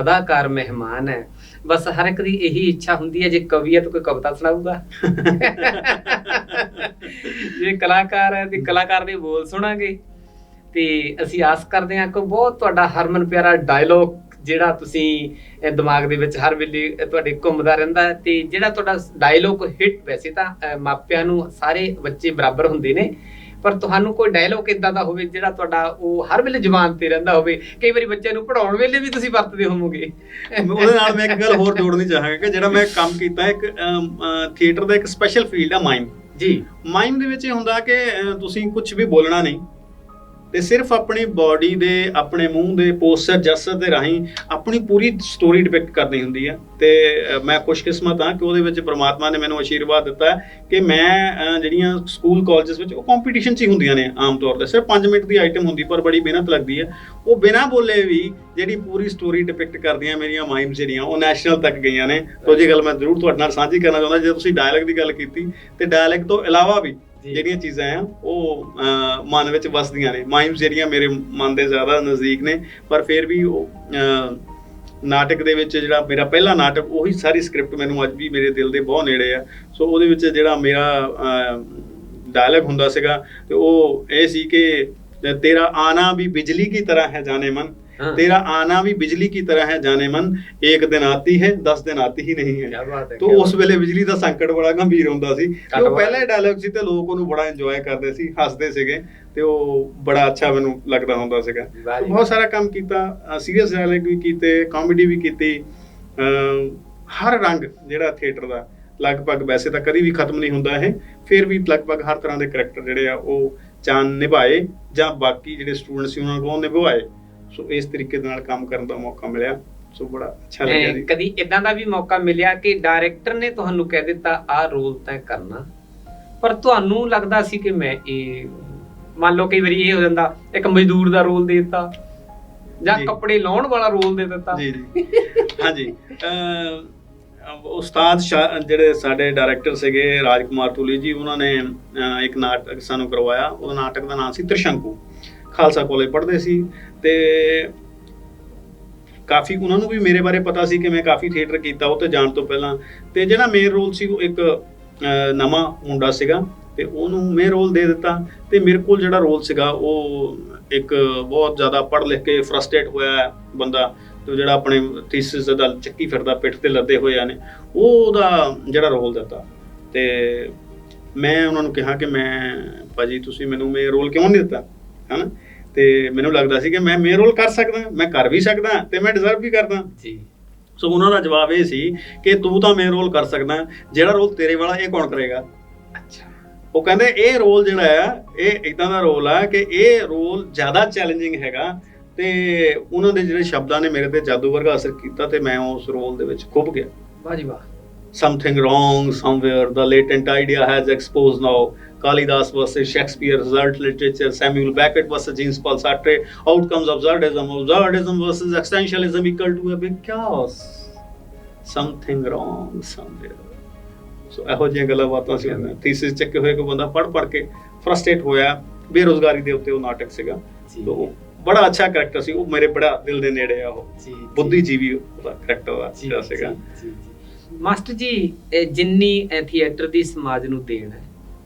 ਅਦਾਕਾਰ ਮਹਿਮਾਨ ਹੈ, ਬਸ ਹਰ ਇੱਕ ਦੀ ਇਹੀ ਇੱਛਾ ਹੁੰਦੀ ਹੈ ਜੇ ਕਵੀ ਹੈ ਤਾਂ ਕੋਈ ਕਵਿਤਾ ਸੁਣਾਊਗਾ, ਜੇ ਕਲਾਕਾਰ ਹੈ ਤੇ ਕਲਾਕਾਰ ਦੇ ਬੋਲ ਸੁਣਾਂਗੇ। ਤੇ ਅਸੀਂ ਆਸ ਕਰਦੇ ਹਾਂ ਕਿ ਬਹੁਤ ਤੁਹਾਡਾ ਹਰਮਨ ਪਿਆਰਾ ਡਾਇਲੋਗ ਜਿਹੜਾ ਤੁਸੀਂ ਦਿਮਾਗ ਦੇ ਵਿੱਚ ਹਰ ਵੇਲੇ ਤੁਹਾਡੇ ਘੁੰਮਦਾ ਰਹਿੰਦਾ, ਤੇ ਜਿਹੜਾ ਤੁਹਾਡਾ ਡਾਇਲੋਗ ਹਿੱਟ, ਵੈਸੇ ਤਾਂ ਮਾਪਿਆਂ ਨੂੰ ਸਾਰੇ ਬੱਚੇ ਬਰਾਬਰ ਹੁੰਦੇ ਨੇ, ਪਰ ਤੁਹਾਨੂੰ ਕੋਈ ਡਾਇਲੋਗ ਇਦਾਂ ਦਾ ਹੋਵੇ ਜਿਹੜਾ ਤੁਹਾਡਾ ਉਹ ਹਰ ਵੇਲੇ ਜ਼ੁਬਾਨ ਤੇ ਰਹਿੰਦਾ ਹੋਵੇ, ਕਈ ਵਾਰੀ ਬੱਚਿਆਂ ਨੂੰ ਪੜਾਉਣ ਵੇਲੇ ਵੀ ਤੁਸੀਂ ਵਰਤਦੇ ਹੋਵੋਗੇ। ਉਹਦੇ ਨਾਲ ਮੈਂ ਇੱਕ ਗੱਲ ਹੋਰ ਜੋੜਨੀ ਚਾਹਾਂਗਾ ਕਿ ਜਿਹੜਾ ਮੈਂ ਕੰਮ ਕੀਤਾ, ਇੱਕ ਥੀਏਟਰ ਦਾ ਇੱਕ ਸਪੈਸ਼ਲ ਫੀਲਡ ਆ ਮਾਈਮ ਜੀ। ਮਾਈਮ ਦੇ ਵਿੱਚ ਇਹ ਹੁੰਦਾ ਕਿ ਤੁਸੀਂ ਕੁਝ ਵੀ ਬੋਲਣਾ ਨਹੀਂ, ਤੇ ਸਿਰਫ ਆਪਣੀ ਬਾਡੀ ਦੇ, ਆਪਣੇ ਮੂੰਹ ਦੇ ਪੋਸਚਰ ਜਸਰ ਦੇ ਰਾਹੀਂ ਆਪਣੀ ਪੂਰੀ ਸਟੋਰੀ ਡਿਪਿਕਟ ਕਰਨੀ ਹੁੰਦੀ ਹੈ। ਤੇ ਮੈਂ ਖੁਸ਼ਕਿਸਮਤ ਹਾਂ ਕਿ ਉਹਦੇ ਵਿੱਚ ਪ੍ਰਮਾਤਮਾ ਨੇ ਮੈਨੂੰ ਆਸ਼ੀਰਵਾਦ ਦਿੱਤਾ ਕਿ ਮੈਂ ਜਿਹੜੀਆਂ ਸਕੂਲ ਕਾਲਜਸ ਵਿੱਚ ਉਹ ਕੰਪੀਟੀਸ਼ਨ 'ਚ ਹੀ ਹੁੰਦੀਆਂ ਨੇ ਆਮ ਤੌਰ 'ਤੇ, ਸਿਰਫ 5 ਮਿੰਟ ਦੀ ਆਈਟਮ ਹੁੰਦੀ ਪਰ ਬੜੀ ਮਿਹਨਤ ਲੱਗਦੀ ਹੈ। ਉਹ ਬਿਨਾਂ ਬੋਲੇ ਵੀ ਜਿਹੜੀ ਪੂਰੀ ਸਟੋਰੀ ਡਿਪਿਕਟ ਕਰਦੀਆਂ ਮੇਰੀਆਂ ਮਾਈਮਸ ਜਿਹੜੀਆਂ ਉਹ ਨੈਸ਼ਨਲ ਤੱਕ ਗਈਆਂ ਨੇ। ਤੋ ਜੀ ਗੱਲ ਮੈਂ ਜ਼ਰੂਰ ਤੁਹਾਡੇ ਨਾਲ ਸਾਂਝੀ ਕਰਨਾ ਚਾਹੁੰਦਾ, ਜੇ ਤੁਸੀਂ ਡਾਇਲੌਗ ਦੀ ਗੱਲ ਕੀਤੀ, ਤੇ ਡਾਇਲੌਗ ਤੋਂ ਇਲਾਵਾ ਵੀ ਜਿਹੜੀਆਂ ਚੀਜ਼ਾਂ ਆ ਉਹ ਮਨ ਵਿੱਚ ਵਸਦੀਆਂ ਨੇ। ਮਾਈਮਸ ਜਿਹੜੀਆਂ ਮੇਰੇ ਮਨ ਦੇ ਜ਼ਿਆਦਾ ਨਜ਼ਦੀਕ ਨੇ, ਪਰ ਫਿਰ ਵੀ ਉਹ ਨਾਟਕ ਦੇ ਵਿੱਚ ਜਿਹੜਾ ਮੇਰਾ ਪਹਿਲਾ ਨਾਟਕ, ਉਹੀ ਸਾਰੀ ਸਕ੍ਰਿਪਟ ਮੈਨੂੰ ਅੱਜ ਵੀ ਮੇਰੇ ਦਿਲ ਦੇ ਬਹੁਤ ਨੇੜੇ ਆ। ਸੋ ਉਹਦੇ ਵਿੱਚ ਜਿਹੜਾ ਮੇਰਾ ਡਾਇਲੌਗ ਹੁੰਦਾ ਸੀਗਾ ਤੇ ਉਹ ਇਹ ਸੀ ਕਿ ਤੇਰਾ ਆना भी बिजली की तरह है जाने मन, तेरा आना भी बिजली की तरह है जाने मन, एक दिन आती है 10 दिन आती ही नहीं है। तो ਉਸ ਵੇਲੇ ਬਿਜਲੀ ਦਾ ਸੰਕਟ ਬੜਾ ਗੰਭੀਰ ਹੁੰਦਾ ਸੀ। ਉਹ ਪਹਿਲਾ ਡਾਇਲੌਗ ਸੀ ਤੇ ਲੋਕ ਉਹਨੂੰ ਬੜਾ ਇੰਜੋਏ ਕਰਦੇ ਸੀ, ਹੱਸਦੇ ਸੀਗੇ, ਤੇ ਉਹ ਬੜਾ ਅੱਛਾ ਮੈਨੂੰ ਲੱਗਦਾ ਹੁੰਦਾ ਸੀਗਾ। ਬਹੁਤ ਸਾਰਾ ਕੰਮ ਕੀਤਾ, ਸੀਰੀਅਸ ਡਾਇਲੌਗ ਵੀ ਕੀਤੇ, ਕਾਮੇਡੀ ਵੀ ਕੀਤੀ, ਹਰ ਰੰਗ ਜਿਹੜਾ ਥੀਏਟਰ ਦਾ ਲਗਭਗ, ਵੈਸੇ ਤਾਂ ਕਦੀ ਵੀ ਖਤਮ ਨਹੀਂ ਹੁੰਦਾ ਇਹ, ਫਿਰ ਵੀ ਲਗਭਗ ਹਰ ਤਰ੍ਹਾਂ ਦੇ ਕਰੈਕਟਰ ਜਿਹੜੇ ਆ ਉਹ ਚਾਨ ਨਿਭਾਏ, ਜਾਂ ਬਾਕੀ ਜਿਹੜੇ ਸਟੂਡੈਂਟ ਸੀ ਉਹਨਾਂ ਕੋਲ ਨਿਭਾਏ। ਸੋ ਇਸ ਤਰੀਕੇ ਦੇ ਨਾਲ ਕੰਮ ਕਰਨ ਦਾ ਮੌਕਾ ਮਿਲਿਆ, ਸੋ ਬੜਾ ਅੱਛਾ ਲੱਗਿਆ ਜੀ। ਕਦੀ ਇਦਾਂ ਦਾ ਵੀ ਮੌਕਾ ਮਿਲਿਆ ਕਿ ਡਾਇਰੈਕਟਰ ਨੇ ਤੁਹਾਨੂੰ ਕਹਿ ਦਿੱਤਾ ਆਹ ਰੋਲ ਤੈਂ ਕਰਨਾ, ਪਰ ਤੁਹਾਨੂੰ ਲੱਗਦਾ ਸੀ ਕਿ ਮੈਂ ਇਹ, ਮੰਨ ਲਓ ਕਈ ਵਾਰੀ ਇਹ ਹੋ ਜਾਂਦਾ ਇੱਕ ਮਜ਼ਦੂਰ ਦਾ ਰੋਲ ਦੇ ਦਿੱਤਾ ਜਾਂ ਕੱਪੜੇ ਲਾਉਣ ਵਾਲਾ ਰੋਲ ਦੇ ਦਿੱਤਾ? ਜੀ ਜੀ ਹਾਂਜੀ, ਉਸਤਾਦ ਜਿਹੜੇ ਸਾਡੇ ਡਾਇਰੈਕਟਰ ਸੀਗੇ ਰਾਜਕੁਮਾਰ ਤੁਲੀ ਜੀ, ਉਹਨਾਂ ਨੇ ਇੱਕ ਨਾਟਕ ਸਾਨੂੰ ਕਰਵਾਇਆ। ਉਹ ਨਾਟਕ ਦਾ ਨਾਮ ਸੀ ਤ੍ਰਿਸ਼ੰਕੂ। ਖਾਲਸਾ ਕਾਲਜ ਪੜ੍ਹਦੇ ਸੀ ਤੇ ਕਾਫੀ ਉਹਨਾਂ ਨੂੰ ਵੀ ਮੇਰੇ ਬਾਰੇ ਪਤਾ ਸੀ ਕਿ ਮੈਂ ਕਾਫੀ ਥੀਏਟਰ ਕੀਤਾ ਉਹ ਤੇ ਜਾਣ ਤੋਂ ਪਹਿਲਾਂ। ਤੇ ਜਿਹੜਾ ਮੇਨ ਰੋਲ ਸੀ ਉਹ ਇੱਕ ਨਵਾਂ ਮੁੰਡਾ ਸੀਗਾ ਤੇ ਉਹਨੂੰ ਮੇਨ ਰੋਲ ਦੇ ਦਿੱਤਾ। ਤੇ ਮੇਰੇ ਕੋਲ ਜਿਹੜਾ ਰੋਲ ਸੀਗਾ ਉਹ ਇੱਕ ਬਹੁਤ ਜ਼ਿਆਦਾ ਪੜ੍ਹ ਲਿਖ ਕੇ ਫਰਸਟ੍ਰੇਟ ਹੋਇਆ ਬੰਦਾ, ਤੇ ਜਿਹੜਾ ਆਪਣੇ ਥੀਸਿਸ ਦਾ ਚੱਕੀ ਫਿਰਦਾ, ਪਿੱਠ ਤੇ ਲੱਦੇ ਹੋਏ ਨੇ, ਉਹਦਾ ਜਿਹੜਾ ਰੋਲ ਦਿੱਤਾ। ਤੇ ਮੈਂ ਉਹਨਾਂ ਨੂੰ ਕਿਹਾ ਕਿ ਮੈਂ ਭਾਜੀ ਤੁਸੀਂ ਮੈਨੂੰ ਮੇਨ ਰੋਲ ਕਿਉਂ ਨਹੀਂ ਦਿੱਤਾ, ਹਨਾ? ਤੇ ਮੈਨੂੰ ਲੱਗਦਾ ਸੀ ਕਿ ਮੈਂ ਮੇਨ ਰੋਲ ਕਰ ਸਕਦਾ, ਮੈਂ ਕਰ ਵੀ ਸਕਦਾ ਤੇ ਮੈਂ ਡਿਜ਼ਰਵ ਵੀ ਕਰਦਾ ਜੀ। ਸੋ ਉਹਨਾਂ ਦਾ ਜਵਾਬ ਇਹ ਸੀ ਕਿ ਤੂੰ ਤਾਂ ਮੇਨ ਰੋਲ ਕਰ ਸਕਦਾ, ਜਿਹੜਾ ਰੋਲ ਤੇਰੇ ਵਾਲਾ ਇਹ ਕੌਣ ਕਰੇਗਾ? ਅੱਛਾ। ਉਹ ਕਹਿੰਦੇ ਇਹ ਰੋਲ ਜਿਹੜਾ ਆ ਇਹ ਇੱਦਾਂ ਦਾ ਰੋਲ ਆ ਕਿ ਇਹ ਰੋਲ ਜ਼ਿਆਦਾ ਚੈਲੰਜਿੰਗ ਹੈਗਾ, ਤੇ ਉਹਨਾਂ ਦੇ ਜਿਹੜੇ ਸ਼ਬਦਾਂ ਨੇ ਮੇਰੇ ਤੇ ਜਾਦੂ ਵਰਗਾ ਅਸਰ ਕੀਤਾ ਤੇ ਮੈਂ ਉਸ ਰੋਲ ਦੇ ਵਿੱਚ ਖੁੱਭ ਗਿਆ। ਵਾਹ ਜੀ ਵਾਹ। Something wrong somewhere, the latent idea has exposed now. Kalidas versus Shakespeare, result literature, Samuel Beckett versus Jean-Paul Sartre, outcomes absurdism, absurdism versus existentialism equal to a big chaos. Something wrong somewhere. So ਇਹੋ ਜਿਹੀਆਂ ਗੱਲਾਂ ਬਾਤਾਂ ਸੀ। Thesis ਚੱਕੇ ਹੋਏ ਕੋਈ ਬੰਦਾ ਪੜ੍ਹ ਕੇ frustrate ਹੋਇਆ, ਬੇਰੁਜ਼ਗਾਰੀ ਦੇ ਉੱਤੇ ਉਹ ਨਾਟਕ ਸੀਗਾ। ਤੋ ਬੜਾ ਅੱਛਾ ਕਰੈਕਟਰ ਸੀ ਉਹ, ਮੇਰੇ ਬੜਾ ਦਿਲ ਦੇ ਨੇੜੇ ਆ ਉਹ, ਬੁੱਧੀਜੀਵੀ ਉਹਦਾ ਕਰੈਕਟਰ ਦਾ ਸੀਗਾ। ਮਾਸਟਰ ਜੀ, ਜਿੰਨੀ ਥੀਏਟਰ ਦੀ ਸਮਾਜ ਨੂੰ ਦੇਣ ਹੈ,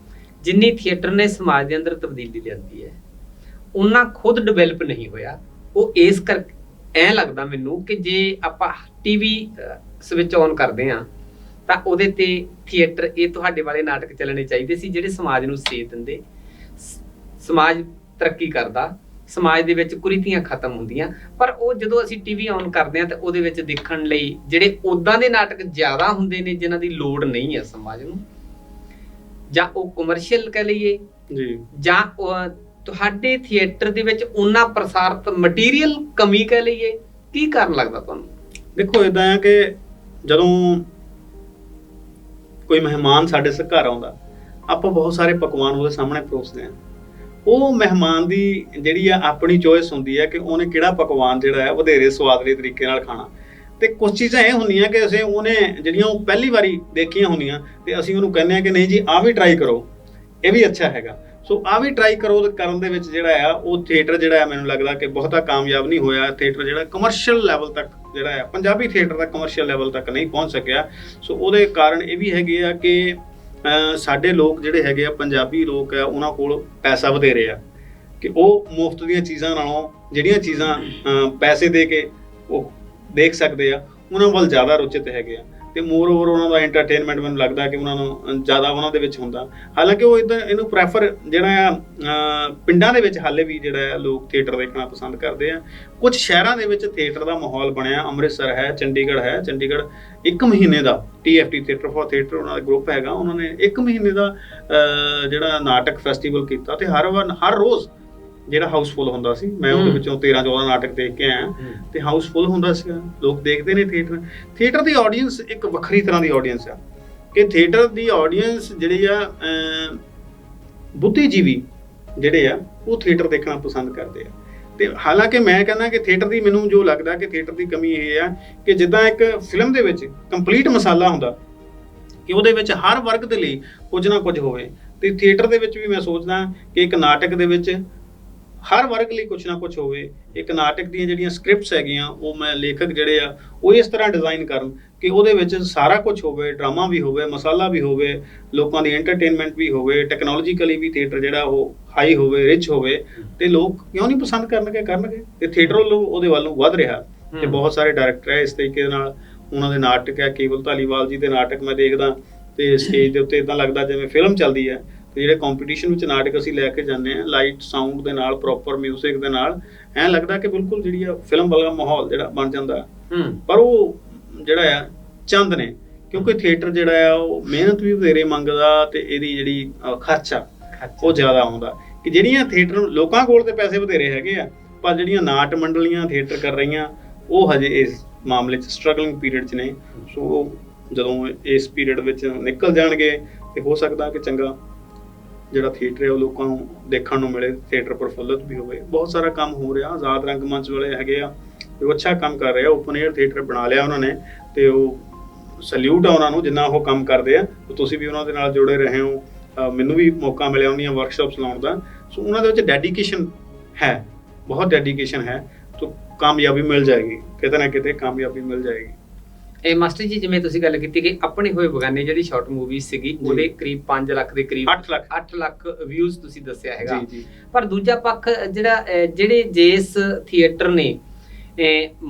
ਜਿੰਨੀ ਥੀਏਟਰ ਨੇ ਸਮਾਜ ਦੇ ਅੰਦਰ ਤਬਦੀਲੀ ਲਿਆਂਦੀ ਹੈ, ਉਹਨਾਂ ਖੁਦ ਡਿਵੈਲਪ ਨਹੀਂ ਹੋਇਆ। ਉਹ ਇਸ ਕਰਕੇ ਐਂ ਲੱਗਦਾ ਮੈਨੂੰ ਕਿ ਜੇ ਆਪਾਂ ਟੀਵੀ ਸਵਿਚ ਔਨ ਕਰਦੇ ਹਾਂ ਤਾਂ ਉਹਦੇ ਤੇ ਥੀਏਟਰ, ਇਹ ਤੁਹਾਡੇ ਵਾਲੇ ਨਾਟਕ ਚੱਲਣੇ ਚਾਹੀਦੇ ਸੀ ਜਿਹੜੇ ਸਮਾਜ ਨੂੰ ਸੇਧ ਦਿੰਦੇ। ਸਮਾਜ ਤਰੱਕੀ ਕਰਦਾ, ਸਮਾਜ ਦੇ ਵਿੱਚ ਕੁਰੀਤੀਆਂ ਖਤਮ ਹੁੰਦੀਆਂ, ਪਰ ਉਹ ਜਦੋਂ ਅਸੀਂ ਟੀਵੀ ਔਨ ਕਰਦੇ ਹਾਂ ਤਾਂ ਉਹਦੇ ਵਿੱਚ ਦੇਖਣ ਲਈ ਜਿਹੜੇ ਉਦਾਂ ਦੇ ਨਾਟਕ ਜ਼ਿਆਦਾ ਹੁੰਦੇ ਨੇ ਜਿਨ੍ਹਾਂ ਦੀ ਲੋੜ ਨਹੀਂ ਹੈ ਸਮਾਜ ਨੂੰ, ਜਾਂ ਉਹ ਕਮਰਸ਼ੀਅਲ ਕਹਿ ਲਈਏ ਜੀ, ਜਾਂ ਤੁਹਾਡੇ ਥੀਏਟਰ ਦੇ ਵਿੱਚ ਉਹਨਾਂ ਪ੍ਰਸਾਰਿਤ ਮਟੀਰੀਅਲ ਕਮੀ ਕਹਿ ਲਈਏ। ਕੀ ਕਾਰਨ ਲੱਗਦਾ ਤੁਹਾਨੂੰ? ਦੇਖੋ ਇਦਾਂ ਆ ਕਿ ਜਦੋਂ ਕੋਈ ਮਹਿਮਾਨ ਸਾਡੇ ਘਰ ਆਉਂਦਾ, ਆਪਾਂ ਬਹੁਤ ਸਾਰੇ ਪਕਵਾਨ ਉਹਦੇ ਸਾਹਮਣੇ ਪਰੋਸਦੇ ਹਾਂ। ਉਹ ਮਹਿਮਾਨ ਦੀ ਜਿਹੜੀ ਆ ਆਪਣੀ ਚੋਇਸ ਹੁੰਦੀ ਹੈ ਕਿ ਉਹਨੇ ਕਿਹੜਾ ਪਕਵਾਨ ਜਿਹੜਾ ਹੈ ਵਧੇਰੇ ਸਵਾਦਲੇ ਤਰੀਕੇ ਨਾਲ ਖਾਣਾ। ਤੇ ਕੁਝ ਚੀਜ਼ਾਂ ਇਹ ਹੁੰਦੀਆਂ ਕਿ ਅਸੀਂ ਉਹਨੇ ਜਿਹੜੀਆਂ ਉਹ ਪਹਿਲੀ ਵਾਰੀ ਦੇਖੀਆਂ ਹੁੰਦੀਆਂ ਤੇ ਅਸੀਂ ਉਹਨੂੰ ਕਹਿੰਦੇ ਹਾਂ ਕਿ ਨਹੀਂ ਜੀ ਆਹ ਵੀ ਟਰਾਈ ਕਰੋ, ਇਹ ਵੀ ਅੱਛਾ ਹੈਗਾ। ਸੋ ਆਹ ਵੀ ਟਰਾਈ ਕਰੋ ਕਰਨ ਦੇ ਵਿੱਚ ਜਿਹੜਾ ਆ ਉਹ ਥੀਏਟਰ ਜਿਹੜਾ ਹੈ ਮੈਨੂੰ ਲੱਗਦਾ ਕਿ ਬਹੁਤਾ ਕਾਮਯਾਬ ਨਹੀਂ ਹੋਇਆ। ਥੀਏਟਰ ਜਿਹੜਾ ਕਮਰਸ਼ੀਅਲ ਲੈਵਲ ਤੱਕ ਜਿਹੜਾ ਹੈ, ਪੰਜਾਬੀ ਥੀਏਟਰ ਦਾ ਕਮਰਸ਼ੀਅਲ ਲੈਵਲ ਤੱਕ ਨਹੀਂ ਪਹੁੰਚ ਸਕਿਆ। ਸੋ ਉਹਦੇ ਕਾਰਨ ਇਹ ਵੀ ਹੈਗੇ ਆ ਕਿ ਸਾਡੇ ਲੋਕ ਜਿਹੜੇ ਹੈਗੇ ਆ, ਪੰਜਾਬੀ ਲੋਕ ਆ, ਉਹਨਾਂ ਕੋਲ ਪੈਸਾ ਵਧੇਰੇ ਆ ਕਿ ਉਹ ਮੁਫਤ ਦੀਆਂ ਚੀਜ਼ਾਂ ਨਾਲੋਂ ਜਿਹੜੀਆਂ ਚੀਜ਼ਾਂ ਪੈਸੇ ਦੇ ਕੇ ਉਹ ਦੇਖ ਸਕਦੇ ਆ, ਉਹਨਾਂ ਵੱਲ ਜ਼ਿਆਦਾ ਰੁਚਿਤ ਹੈਗੇ ਆ ਤੇ ਮੋਰ ਓਵਰ ਉਹਨਾਂ ਦਾ ਐਂਟਰਟੇਨਮੈਂਟ ਮੈਨੂੰ ਲੱਗਦਾ ਕਿ ਉਹਨਾਂ ਨੂੰ ਜ਼ਿਆਦਾ ਉਹਨਾਂ ਦੇ ਵਿੱਚ ਹੁੰਦਾ। ਹਾਲਾਂਕਿ ਉਹ ਇੱਦਾਂ ਇਹਨੂੰ ਪ੍ਰੈਫਰ ਜਿਹੜਾ ਆ ਪਿੰਡਾਂ ਦੇ ਵਿੱਚ ਹਾਲੇ ਵੀ ਜਿਹੜਾ ਹੈ ਲੋਕ ਥੀਏਟਰ ਦੇਖਣਾ ਪਸੰਦ ਕਰਦੇ ਆ। ਕੁਝ ਸ਼ਹਿਰਾਂ ਦੇ ਵਿੱਚ ਥੀਏਟਰ ਦਾ ਮਾਹੌਲ ਬਣਿਆ, ਅੰਮ੍ਰਿਤਸਰ ਹੈ, ਚੰਡੀਗੜ੍ਹ ਹੈ। ਚੰਡੀਗੜ੍ਹ 1 ਮਹੀਨੇ ਦਾ TFT ਥੀਏਟਰ ਫॉर ਥੀਏਟਰ ਉਹਨਾਂ ਦਾ ਗਰੁੱਪ ਹੈਗਾ, ਉਹਨਾਂ ਨੇ 1 ਮਹੀਨੇ ਦਾ ਜਿਹੜਾ ਨਾਟਕ ਫੈਸਟੀਵਲ ਕੀਤਾ ਤੇ ਹਰ ਰੋਜ਼ ਜਿਹੜਾ ਹਾਊਸਫੁੱਲ ਹੁੰਦਾ ਸੀ। ਮੈਂ ਉਹਦੇ ਵਿੱਚੋਂ 13-14 ਨਾਟਕ ਦੇਖ ਕੇ ਆਇਆ ਤੇ ਹਾਊਸਫੁੱਲ ਹੁੰਦਾ ਸੀ, ਲੋਕ ਦੇਖਦੇ ਨੇ ਥੀਏਟਰ ਦੀ ਆਡੀਅנס ਇੱਕ ਵੱਖਰੀ ਤਰ੍ਹਾਂ ਦੀ ਆਡੀਅנס ਆ ਕਿ ਥੀਏਟਰ ਦੀ ਆਡੀਅנס ਜਿਹੜੀ ਆ ਬੁੱਧੀਜੀਵੀ ਜਿਹੜੇ ਆ ਉਹ ਥੀਏਟਰ ਦੇਖਣਾ ਪਸੰਦ ਕਰਦੇ ਆ। ਤੇ ਹਾਲਾਂਕਿ ਮੈਂ ਕਹਿੰਦਾ ਕਿ ਥੀਏਟਰ ਦੀ ਮੈਨੂੰ ਜੋ ਲੱਗਦਾ ਕਿ ਥੀਏਟਰ ਦੀ ਕਮੀ ਇਹ ਆ ਕਿ ਜਿੱਦਾਂ ਇੱਕ ਫਿਲਮ ਦੇ ਵਿੱਚ ਕੰਪਲੀਟ ਮਸਾਲਾ ਹੁੰਦਾ ਕਿ ਉਹਦੇ ਵਿੱਚ ਹਰ ਵਰਗ ਦੇ ਲਈ ਕੁਝ ਨਾ ਕੁਝ ਹੋਵੇ, ਤੇ ਥੀਏਟਰ ਦੇ ਵਿੱਚ ਵੀ ਮੈਂ ਸੋਚਦਾ ਕਿ ਇੱਕ ਨਾਟਕ ਦੇ ਵਿੱਚ ਹਰ ਵਰਗ ਲਈ ਕੁਛ ਨਾ ਕੁਛ ਹੋਵੇ। ਇੱਕ ਨਾਟਕ ਦੀਆਂ ਜਿਹੜੀਆਂ ਸਕ੍ਰਿਪਟਸ ਹੈਗੀਆਂ ਉਹ ਮੈਂ ਲੇਖਕ ਜਿਹੜੇ ਆ ਉਹ ਇਸ ਤਰ੍ਹਾਂ ਡਿਜ਼ਾਈਨ ਕਰਨ ਕਿ ਉਹਦੇ ਵਿੱਚ ਸਾਰਾ ਕੁਝ ਹੋਵੇ, ਡਰਾਮਾ ਵੀ ਹੋਵੇ, ਮਸਾਲਾ ਵੀ ਹੋਵੇ, ਲੋਕਾਂ ਦੀ ਐਂਟਰਟੇਨਮੈਂਟ ਵੀ ਹੋਵੇ, ਟੈਕਨੋਲੋਜੀਕਲੀ ਵੀ ਥੀਏਟਰ ਜਿਹੜਾ ਉਹ ਹਾਈ ਹੋਵੇ, ਰਿਚ ਹੋਵੇ। ਤੇ ਲੋਕ ਕਿਉਂ ਨਹੀਂ ਪਸੰਦ ਕਰਨਗੇ ਤੇ ਥੀਏਟਰ ਵੱਲੋਂ ਉਹਦੇ ਵੱਲੋਂ ਵੱਧ ਰਿਹਾ। ਤੇ ਬਹੁਤ ਸਾਰੇ ਡਾਇਰੈਕਟਰ ਹੈ ਇਸ ਤਰੀਕੇ ਦੇ ਨਾਲ, ਉਹਨਾਂ ਦੇ ਨਾਟਕ ਹੈ, ਕੇਵਲ ਧਾਲੀਵਾਲ ਜੀ ਦੇ ਨਾਟਕ ਮੈਂ ਦੇਖਦਾ ਤੇ ਸਟੇਜ ਦੇ ਉੱਤੇ ਇਦਾਂ ਲੱਗਦਾ ਜਿਵੇਂ ਫਿਲਮ ਚੱਲਦੀ ਹੈ। ਤੇ ਜਿਹੜੇ ਕੰਪੀਟੀਸ਼ਨ ਵਿੱਚ ਨਾਟਕ ਅਸੀਂ ਲੈ ਕੇ ਜਾਂਦੇ ਹਾਂ ਲਾਈਟ ਸਾਊਂਡ ਦੇ ਨਾਲ, ਪ੍ਰੋਪਰ ਮਿਊਜ਼ਿਕ ਦੇ ਨਾਲ, ਐਂ ਲੱਗਦਾ ਕਿ ਬਿਲਕੁਲ ਜਿਹੜੀ ਆ ਫਿਲਮ ਵਾਲਾ ਮਾਹੌਲ ਜਿਹੜਾ ਬਣ ਜਾਂਦਾ। ਪਰ ਉਹ ਜਿਹੜਾ ਆ ਚੰਦ ਨੇ, ਕਿਉਂਕਿ ਥੀਏਟਰ ਜਿਹੜਾ ਆ ਉਹ ਮਿਹਨਤ ਵੀ ਵਧੇਰੇ ਮੰਗਦਾ ਤੇ ਇਹਦੀ ਜਿਹੜੀ ਖਰਚਾ ਉਹ ਜ਼ਿਆਦਾ ਆਉਂਦਾ ਕਿ ਜਿਹੜੀਆਂ ਥੀਏਟਰ ਲੋਕਾਂ ਕੋਲ ਤੇ ਪੈਸੇ ਵਧੇਰੇ ਹੈਗੇ ਆ, ਪਰ ਜਿਹੜੀਆਂ ਨਾਟ ਮੰਡਲੀਆਂ ਥੀਏਟਰ ਕਰ ਰਹੀਆਂ ਉਹ ਹਜੇ ਇਸ ਮਾਮਲੇ 'ਚ ਸਟਰਗਲਿੰਗ ਪੀਰੀਅਡ 'ਚ ਨੇ। ਸੋ ਜਦੋਂ ਇਸ ਪੀਰੀਅਡ ਵਿੱਚ ਨਿਕਲ ਜਾਣਗੇ ਤੇ ਹੋ ਸਕਦਾ ਕਿ ਚੰਗਾ ਜਿਹੜਾ ਥੀਏਟਰ ਹੈ ਉਹ ਲੋਕਾਂ ਨੂੰ ਦੇਖਣ ਨੂੰ ਮਿਲੇ, ਥੀਏਟਰ ਪ੍ਰਫੁੱਲਤ ਵੀ ਹੋਵੇ। ਬਹੁਤ ਸਾਰਾ ਕੰਮ ਹੋ ਰਿਹਾ, ਆਜ਼ਾਦ ਰੰਗ ਮੰਚ ਵਾਲੇ ਹੈਗੇ ਆ, ਉਹ ਅੱਛਾ ਕੰਮ ਕਰ ਰਹੇ ਆ, ਓਪਨ ਏਅਰ ਥੀਏਟਰ ਬਣਾ ਲਿਆ ਉਹਨਾਂ ਨੇ ਤੇ ਉਹ ਸੈਲਿਊਟ ਆ ਉਹਨਾਂ ਨੂੰ ਜਿੰਨਾ ਉਹ ਕੰਮ ਕਰਦੇ ਆ। ਤੁਸੀਂ ਵੀ ਉਹਨਾਂ ਦੇ ਨਾਲ ਜੁੜੇ ਰਹੇ ਹੋ, ਮੈਨੂੰ ਵੀ ਮੌਕਾ ਮਿਲਿਆ ਉਹਦੀਆਂ ਵਰਕਸ਼ਾਪਸ ਲਾਉਣ ਦਾ। ਸੋ ਉਹਨਾਂ ਦੇ ਵਿੱਚ ਡੈਡੀਕੇਸ਼ਨ ਹੈ, ਬਹੁਤ ਡੈਡੀਕੇਸ਼ਨ ਹੈ, ਤਾਂ ਕਾਮਯਾਬੀ ਮਿਲ ਜਾਏਗੀ, ਕਿਤੇ ਨਾ ਕਿਤੇ ਕਾਮਯਾਬੀ ਮਿਲ ਜਾਏਗੀ। ਇਹ ਮਾਸਟਰ ਜੀ ਜਿਵੇਂ ਤੁਸੀਂ ਗੱਲ ਕੀਤੀ ਕਿ ਆਪਣੇ ਹੋਏ ਬਗਾਨੇ ਜਿਹੜੀ ਸ਼ਾਰਟ ਮੂਵੀ ਸੀਗੀ ਉਹਦੇ ਕਰੀਬ 5 ਲੱਖ ਦੇ ਕਰੀਬ 8 ਲੱਖ ਵਿਊਜ਼ ਤੁਸੀਂ ਦੱਸਿਆ ਹੈਗਾ। ਪਰ ਦੂਜਾ ਪੱਖ ਜਿਹੜੇ ਜਿਸ ਥੀਏਟਰ ਨੇ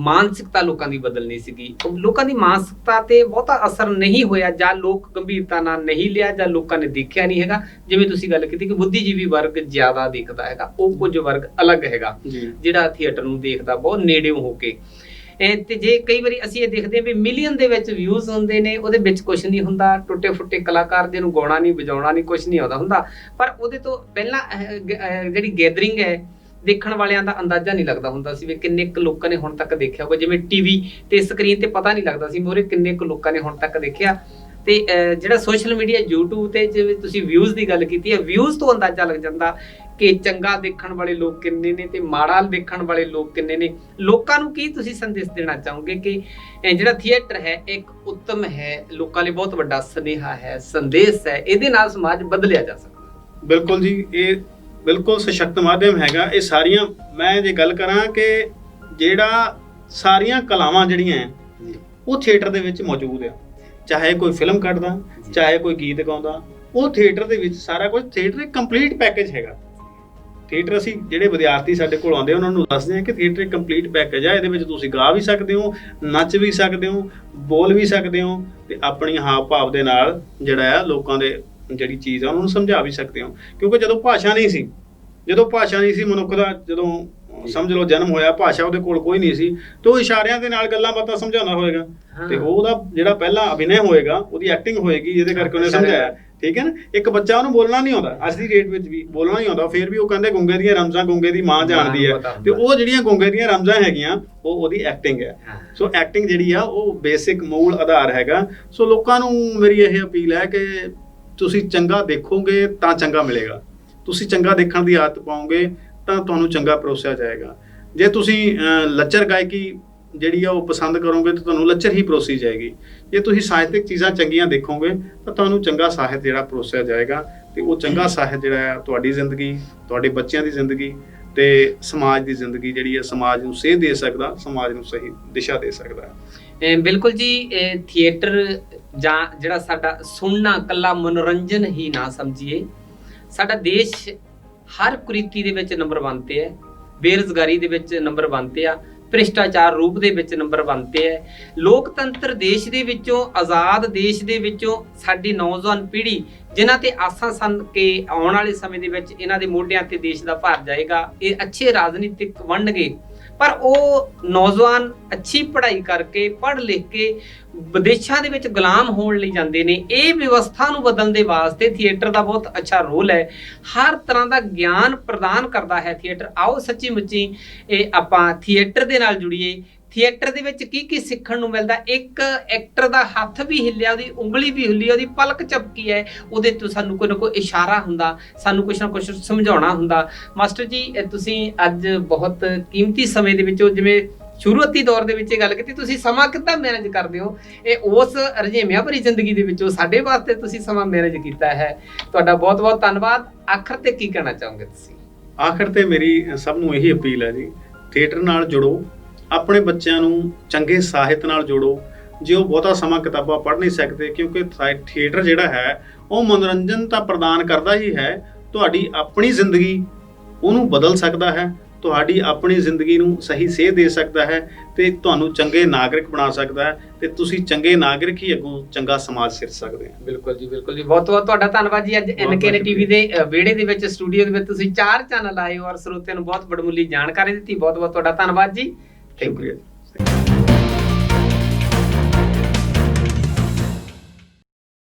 ਮਾਨਸਿਕਤਾ ਲੋਕਾਂ ਦੀ ਬਦਲਣੀ ਸੀਗੀ, ਲੋਕਾਂ ਦੀ ਮਾਨਸਿਕਤਾ ਤੇ ਬਹੁਤਾ ਅਸਰ ਨਹੀਂ ਹੋਇਆ, ਜਾਂ ਲੋਕ ਗੰਭੀਰਤਾ ਨਾਲ ਨਹੀਂ ਲਿਆ, ਜਾਂ ਲੋਕਾਂ ਨੇ ਦੇਖਿਆ ਨਹੀਂ ਹੈਗਾ। ਜਿਵੇਂ ਤੁਸੀਂ ਗੱਲ ਕੀਤੀ ਕਿ ਬੁੱਧੀਜੀਵੀ ਵਰਗ ਜ਼ਿਆਦਾ ਦੇਖਦਾ ਹੈਗਾ, ਉਹ ਕੁਝ ਵਰਗ ਅਲੱਗ ਹੈਗਾ ਜਿਹੜਾ ਥੀਏਟਰ ਨੂੰ ਦੇਖਦਾ ਬਹੁਤ ਨੇੜਿਓਂ ਹੋ ਕੇ। ਤੇ ਜੇ ਕਈ ਵਾਰੀ ਅਸੀਂ ਇਹ ਦੇਖਦੇ ਹਾਂ ਵੀ ਮਿਲੀਅਨ ਦੇ ਵਿੱਚ ਵਿਊਜ਼ ਹੁੰਦੇ ਨੇ, ਉਹਦੇ ਵਿੱਚ ਕੁਝ ਨਹੀਂ ਹੁੰਦਾ, ਟੁੱਟੇ ਫੁੱਟੇ ਕਲਾਕਾਰ ਜਿਹਨੂੰ ਗਾਉਣਾ ਨਹੀਂ, ਵਜਾਉਣਾ ਨਹੀਂ, ਕੁਝ ਨਹੀਂ ਆਉਂਦਾ ਹੁੰਦਾ, ਪਰ ਉਹਦੇ ਤੋਂ ਪਹਿਲਾਂ ਜਿਹੜੀ ਗੈਦਰਿੰਗ ਹੈ ਦੇਖਣ ਵਾਲਿਆਂ ਦਾ ਅੰਦਾਜ਼ਾ ਨਹੀਂ ਲੱਗਦਾ ਹੁੰਦਾ ਸੀ ਵੀ ਕਿੰਨੇ ਕੁ ਲੋਕਾਂ ਨੇ ਹੁਣ ਤੱਕ ਦੇਖਿਆ ਹੋਊਗਾ। ਜਿਵੇਂ ਟੀਵੀ ਤੇ ਸਕਰੀਨ ਤੇ ਪਤਾ ਨਹੀਂ ਲੱਗਦਾ ਸੀ ਮੋਰੇ ਕਿੰਨੇ ਕੁ ਲੋਕਾਂ ਨੇ ਹੁਣ ਤੱਕ ਦੇਖਿਆ। ਤੇ ਜਿਹੜਾ ਸੋਸ਼ਲ ਮੀਡੀਆ YouTube ਤੇ ਜਿਵੇਂ ਤੁਸੀਂ ਵਿਊਜ਼ ਦੀ ਗੱਲ ਕੀਤੀ ਹੈ, ਵਿਊਜ਼ ਤੋਂ ਅੰਦਾਜ਼ਾ ਲੱਗ ਜਾਂਦਾ ਕਿ ਚੰਗਾ ਦੇਖਣ ਵਾਲੇ ਲੋਕ ਕਿੰਨੇ ਨੇ ਤੇ ਮਾੜਾ ਦੇਖਣ ਵਾਲੇ ਲੋਕ ਕਿੰਨੇ ਨੇ। ਲੋਕਾਂ ਨੂੰ ਕੀ ਤੁਸੀਂ ਸੰਦੇਸ਼ ਦੇਣਾ ਚਾਹੋਗੇ ਕਿ ਜਿਹੜਾ ਥੀਏਟਰ ਹੈ ਇੱਕ ਉੱਤਮ ਹੈ, ਲੋਕਾਂ ਲਈ ਬਹੁਤ ਵੱਡਾ ਸੁਨੇਹਾ ਹੈ, ਸੰਦੇਸ਼ ਹੈ, ਇਹਦੇ ਨਾਲ ਸਮਾਜ ਬਦਲਿਆ ਜਾ ਸਕਦਾ? ਬਿਲਕੁਲ ਜੀ, ਇਹ ਬਿਲਕੁਲ ਸਸ਼ਕਤ ਮਾਧਿਅਮ ਹੈਗਾ। ਇਹ ਸਾਰੀਆਂ ਮੈਂ ਜੇ ਗੱਲ ਕਰਾਂ ਕਿ ਜਿਹੜਾ ਸਾਰੀਆਂ ਕਲਾਵਾਂ ਜਿਹੜੀਆਂ ਉਹ ਥੀਏਟਰ ਦੇ ਵਿੱਚ ਮੌਜੂਦ ਆ, ਚਾਹੇ ਕੋਈ ਫਿਲਮ ਕੱਢਦਾ, ਚਾਹੇ ਕੋਈ ਗੀਤ ਗਾਉਂਦਾ, ਉਹ ਥੀਏਟਰ ਦੇ ਵਿੱਚ ਸਾਰਾ ਕੁਝ। ਥੀਏਟਰ ਇੱਕ ਕੰਪਲੀਟ ਪੈਕੇਜ ਹੈਗਾ। ਥੀਏਟਰ ਅਸੀਂ ਜਿਹੜੇ ਵਿਦਿਆਰਥੀ ਸਾਡੇ ਕੋਲ ਆਉਂਦੇ ਉਹਨਾਂ ਨੂੰ ਦੱਸਦੇ ਹਾਂ ਕਿ ਥੀਏਟਰ ਇੱਕ ਕੰਪਲੀਟ ਪੈਕੇਜ ਆ, ਇਹਦੇ ਵਿੱਚ ਤੁਸੀਂ ਗਾ ਵੀ ਸਕਦੇ ਹੋ, ਨੱਚ ਵੀ ਸਕਦੇ ਹੋ, ਬੋਲ ਵੀ ਸਕਦੇ ਹੋ ਤੇ ਆਪਣੀ ਹਾਵ ਭਾਵ ਦੇ ਨਾਲ ਜਿਹੜਾ ਆ ਲੋਕਾਂ ਦੇ ਜਿਹੜੀ ਚੀਜ਼ ਆ ਉਹਨਾਂ ਨੂੰ ਸਮਝਾ ਵੀ ਸਕਦੇ ਹੋ। ਕਿਉਂਕਿ ਜਦੋਂ ਭਾਸ਼ਾ ਨਹੀਂ ਸੀ ਮਨੁੱਖ ਦਾ, ਜਦੋਂ ਸਮਝ ਲਓ ਜਨਮ ਹੋਇਆ, ਭਾਸ਼ਾ ਉਹਦੇ ਕੋਲ ਕੋਈ ਨਹੀਂ ਸੀ ਤੇ ਉਹ ਇਸ਼ਾਰਿਆਂ ਦੇ ਨਾਲ ਗੱਲਾਂ ਬਾਤਾਂ ਸਮਝਾਉਂਦਾ ਹੋਏਗਾ ਤੇ ਉਹਦਾ ਜਿਹੜਾ ਪਹਿਲਾ ਅਭਿਨੈ ਹੋਏਗਾ, ਉਹਦੀ ਐਕਟਿੰਗ ਹੋਏਗੀ ਜਿਹਦੇ ਕਰਕੇ ਉਹਨੇ ਸਮਝਾਇਆ। ਠੀਕ ਹੈ ਨਾ, ਇੱਕ ਬੱਚਾ ਉਹਨੂੰ ਬੋਲਣਾ ਨਹੀਂ ਆਉਂਦਾ, ਅੱਜ ਦੀ ਡੇਟ ਵਿੱਚ ਵੀ ਬੋਲਣਾ ਨਹੀਂ ਆਉਂਦਾ, ਫਿਰ ਵੀ ਉਹ ਕਹਿੰਦੇ ਗੁੰਗੇ ਦੀਆਂ ਰਮਜ਼ਾਂ ਗੁੰਗੇ ਦੀ ਮਾਂ ਜਾਣਦੀ ਹੈ। ਤੇ ਉਹ ਜਿਹੜੀਆਂ ਗੁੰਗੇ ਦੀਆਂ ਰਮਜ਼ਾਂ ਹੈਗੀਆਂ ਉਹ ਉਹਦੀ ਐਕਟਿੰਗ ਹੈ। ਸੋ ਐਕਟਿੰਗ ਜਿਹੜੀ ਆ ਉਹ ਬੇਸਿਕ ਮੂਲ ਆਧਾਰ ਹੈਗਾ। ਸੋ ਲੋਕਾਂ ਨੂੰ ਮੇਰੀ ਇਹ ਅਪੀਲ ਹੈ ਕਿ ਤੁਸੀਂ ਚੰਗਾ ਦੇਖੋਗੇ ਤਾਂ ਚੰਗਾ ਮਿਲੇਗਾ, ਤੁਸੀਂ ਚੰਗਾ ਦੇਖਣ ਦੀ ਆਦਤ ਪਾਓਗੇ ਤਾਂ ਤੁਹਾਨੂੰ ਚੰਗਾ ਪਰੋਸਿਆ ਜਾਏਗਾ। ਜੇ ਤੁਸੀਂ ਲੱਚਰ ਗਾਇਕੀ ਜਿਹੜੀ ਆ ਉਹ ਪਸੰਦ ਕਰੋਗੇ ਤਾਂ ਤੁਹਾਨੂੰ ਲੱਚਰ ਹੀ ਪਰੋਸੀ ਜਾਏਗੀ। ਜੇ ਤੁਸੀਂ ਸਾਹਿਤਕ ਚੀਜ਼ਾਂ ਚੰਗੀਆਂ ਦੇਖੋਗੇ ਤਾਂ ਤੁਹਾਨੂੰ ਚੰਗਾ ਸਾਹਿਤ ਜਿਹੜਾ ਪਰੋਸਿਆ ਜਾਏਗਾ ਤੇ ਉਹ ਚੰਗਾ ਸਾਹਿਤ ਜਿਹੜਾ ਆ ਤੁਹਾਡੀ ਜ਼ਿੰਦਗੀ, ਤੁਹਾਡੇ ਬੱਚਿਆਂ ਦੀ ਜ਼ਿੰਦਗੀ ਤੇ ਸਮਾਜ ਦੀ ਜ਼ਿੰਦਗੀ ਜਿਹੜੀ ਆ, ਸਮਾਜ ਨੂੰ ਸੇਧ ਦੇ ਸਕਦਾ, ਸਮਾਜ ਨੂੰ ਸਹੀ ਦਿਸ਼ਾ ਦੇ ਸਕਦਾ। ਬਿਲਕੁਲ ਜੀ, ਥੀਏਟਰ ਜਾਂ ਜਿਹੜਾ ਸਾਡਾ ਸੁਣਨਾ ਇਕੱਲਾ ਮਨੋਰੰਜਨ ਹੀ ਨਾ ਸਮਝੀਏ। ਸਾਡਾ ਦੇਸ਼ ਹਰ ਕੁਰੀਤੀ ਦੇ ਵਿੱਚ ਨੰਬਰ 1 ਤੇ ਹੈ, ਬੇਰੁਜ਼ਗਾਰੀ ਦੇ ਵਿੱਚ ਨੰਬਰ 1 ਤੇ ਆ, ਭ੍ਰਿਸ਼ਟਾਚਾਰ ਰੂਪ ਦੇ ਵਿੱਚ ਨੰਬਰ 1 ਤੇ ਹੈ। ਲੋਕਤੰਤਰ ਦੇਸ਼ ਦੇ ਵਿੱਚੋਂ, ਆਜ਼ਾਦ ਦੇਸ਼ ਦੇ ਵਿੱਚੋਂ ਸਾਡੀ ਨੌਜਵਾਨ ਪੀੜ੍ਹੀ ਜਿਨ੍ਹਾਂ ਤੇ ਆਸਾਂ ਸਨ ਕਿ ਆਉਣ ਵਾਲੇ ਸਮੇਂ ਦੇ ਵਿੱਚ ਇਹਨਾਂ ਦੇ ਮੋਢਿਆਂ ਤੇ ਦੇਸ਼ ਦਾ ਭਾਰ ਜਾਏਗਾ, ਇਹ ਅੱਛੇ ਰਾਜਨੀਤਿਕ ਬਣਨਗੇ, ਪਰ ਉਹ ਨੌਜਵਾਨ ਅੱਛੀ ਪੜ੍ਹਾਈ ਕਰਕੇ ਪੜ੍ਹ ਲਿਖ ਕੇ ਵਿਦੇਸ਼ਾਂ ਦੇ ਵਿੱਚ ਗੁਲਾਮ ਹੋਣ ਲਈ ਜਾਂਦੇ ਨੇ। ਇਹ ਵਿਵਸਥਾ ਨੂੰ ਬਦਲਣ ਦੇ ਵਾਸਤੇ ਥੀਏਟਰ ਦਾ ਬਹੁਤ ਅੱਛਾ ਰੋਲ ਹੈ। ਹਰ ਤਰ੍ਹਾਂ ਦਾ ਗਿਆਨ ਪ੍ਰਦਾਨ ਕਰਦਾ ਹੈ ਥੀਏਟਰ। ਆਓ ਸੱਚੀ ਮੁੱਚੀ ਇਹ ਆਪਾਂ ਥੀਏਟਰ ਦੇ ਨਾਲ ਜੁੜੀਏ। ਥੀਏਟਰ ਦੇ ਵਿੱਚ ਕੀ ਕੀ ਸਿੱਖਣ ਨੂੰ ਮਿਲਦਾ। ਇੱਕ ਐਕਟਰ ਦਾ ਹੱਥ ਵੀ ਹਿੱਲਿਆ, ਉਹਦੀ ਉਂਗਲੀ ਵੀ ਹਿੱਲੀ, ਉਹਦੀ ਪਲਕ ਝਪਕੀ ਹੈ, ਉਹਦੇ ਤੋਂ ਸਾਨੂੰ ਕੋਈ ਨਾ ਕੋਈ ਇਸ਼ਾਰਾ ਹੁੰਦਾ, ਸਾਨੂੰ ਕੁਛ ਨਾ ਕੁਛ ਸਮਝਾਉਣਾ ਹੁੰਦਾ। ਮਾਸਟਰ ਜੀ ਤੁਸੀਂ ਅੱਜ ਬਹੁਤ ਕੀਮਤੀ ਸਮੇਂ ਦੇ ਵਿੱਚੋਂ, ਜਿਵੇਂ ਸ਼ੁਰੂਆਤੀ ਦੌਰ ਦੇ ਵਿੱਚ ਇਹ ਗੱਲ ਕੀਤੀ, ਤੁਸੀਂ ਸਮਾਂ ਕਿੱਦਾਂ ਮੈਨੇਜ ਕਰਦੇ ਹੋ? ਇਹ ਉਸ ਰੁਝੇਵਿਆਂ ਭਰੀ ਜ਼ਿੰਦਗੀ ਦੇ ਵਿੱਚੋਂ ਸਾਡੇ ਵਾਸਤੇ ਤੁਸੀਂ ਸਮਾਂ ਮੈਨੇਜ ਕੀਤਾ ਹੈ, ਤੁਹਾਡਾ ਬਹੁਤ ਬਹੁਤ ਧੰਨਵਾਦ। ਆਖਰ ਤੇ ਕੀ ਕਹਿਣਾ ਚਾਹੋਗੇ ਤੁਸੀਂ? ਆਖਰ ਤੇ ਮੇਰੀ ਸਭ ਨੂੰ ਇਹੀ ਅਪੀਲ ਹੈ ਜੀ, ਥੀਏਟਰ ਨਾਲ ਜੁੜੋ, ਆਪਣੇ ਬੱਚਿਆਂ ਨੂੰ ਚੰਗੇ ਸਾਹਿਤ ਨਾਲ ਜੋੜੋ। ਜੇ ਉਹ ਬਹੁਤਾ ਸਮਾਂ ਕਿਤਾਬਾਂ ਪੜ੍ਹ ਨਹੀਂ ਸਕਦੇ, ਕਿਉਂਕਿ ਥੀਏਟਰ ਜਿਹੜਾ ਹੈ ਉਹ ਮਨੋਰੰਜਨ ਤਾਂ ਪ੍ਰਦਾਨ ਕਰਦਾ ਹੀ ਹੈ, ਤੁਹਾਡੀ ਆਪਣੀ ਜ਼ਿੰਦਗੀ ਉਹਨੂੰ ਬਦਲ ਸਕਦਾ ਹੈ, ਤੁਹਾਡੀ ਆਪਣੀ ਜ਼ਿੰਦਗੀ ਨੂੰ ਸਹੀ ਸੇਧ ਦੇ ਸਕਦਾ ਹੈ ਤੇ ਤੁਹਾਨੂੰ ਚੰਗੇ ਨਾਗਰਿਕ ਬਣਾ ਸਕਦਾ ਹੈ, ਤੇ ਤੁਸੀਂ ਚੰਗੇ ਨਾਗਰਿਕ ਹੀ ਅੱਗੋਂ ਚੰਗਾ ਸਮਾਜ ਸਿਰਜ ਸਕਦੇ ਹੋ। ਬਿਲਕੁਲ ਜੀ, ਬਿਲਕੁਲ ਜੀ, ਬਹੁਤ ਬਹੁਤ ਤੁਹਾਡਾ ਧੰਨਵਾਦ ਜੀ। ਅੱਜ NKN TV ਦੇ ਵਿਹੜੇ ਦੇ ਵਿੱਚ, ਸਟੂਡੀਓ ਦੇ ਵਿੱਚ ਤੁਸੀਂ 4 ਚੈਨਲ ਆਏ ਹੋ ਔਰ ਸਰੋਤਿਆਂ ਨੂੰ ਬਹੁਤ ਬੜਮੁੱਲੀ ਜਾਣਕਾਰੀ ਦਿੱਤੀ। ਬਹੁਤ ਬਹੁਤ ਤੁਹਾਡਾ ਧੰਨਵਾਦ ਜੀ। ਸ਼ੁਕਰੀਆ।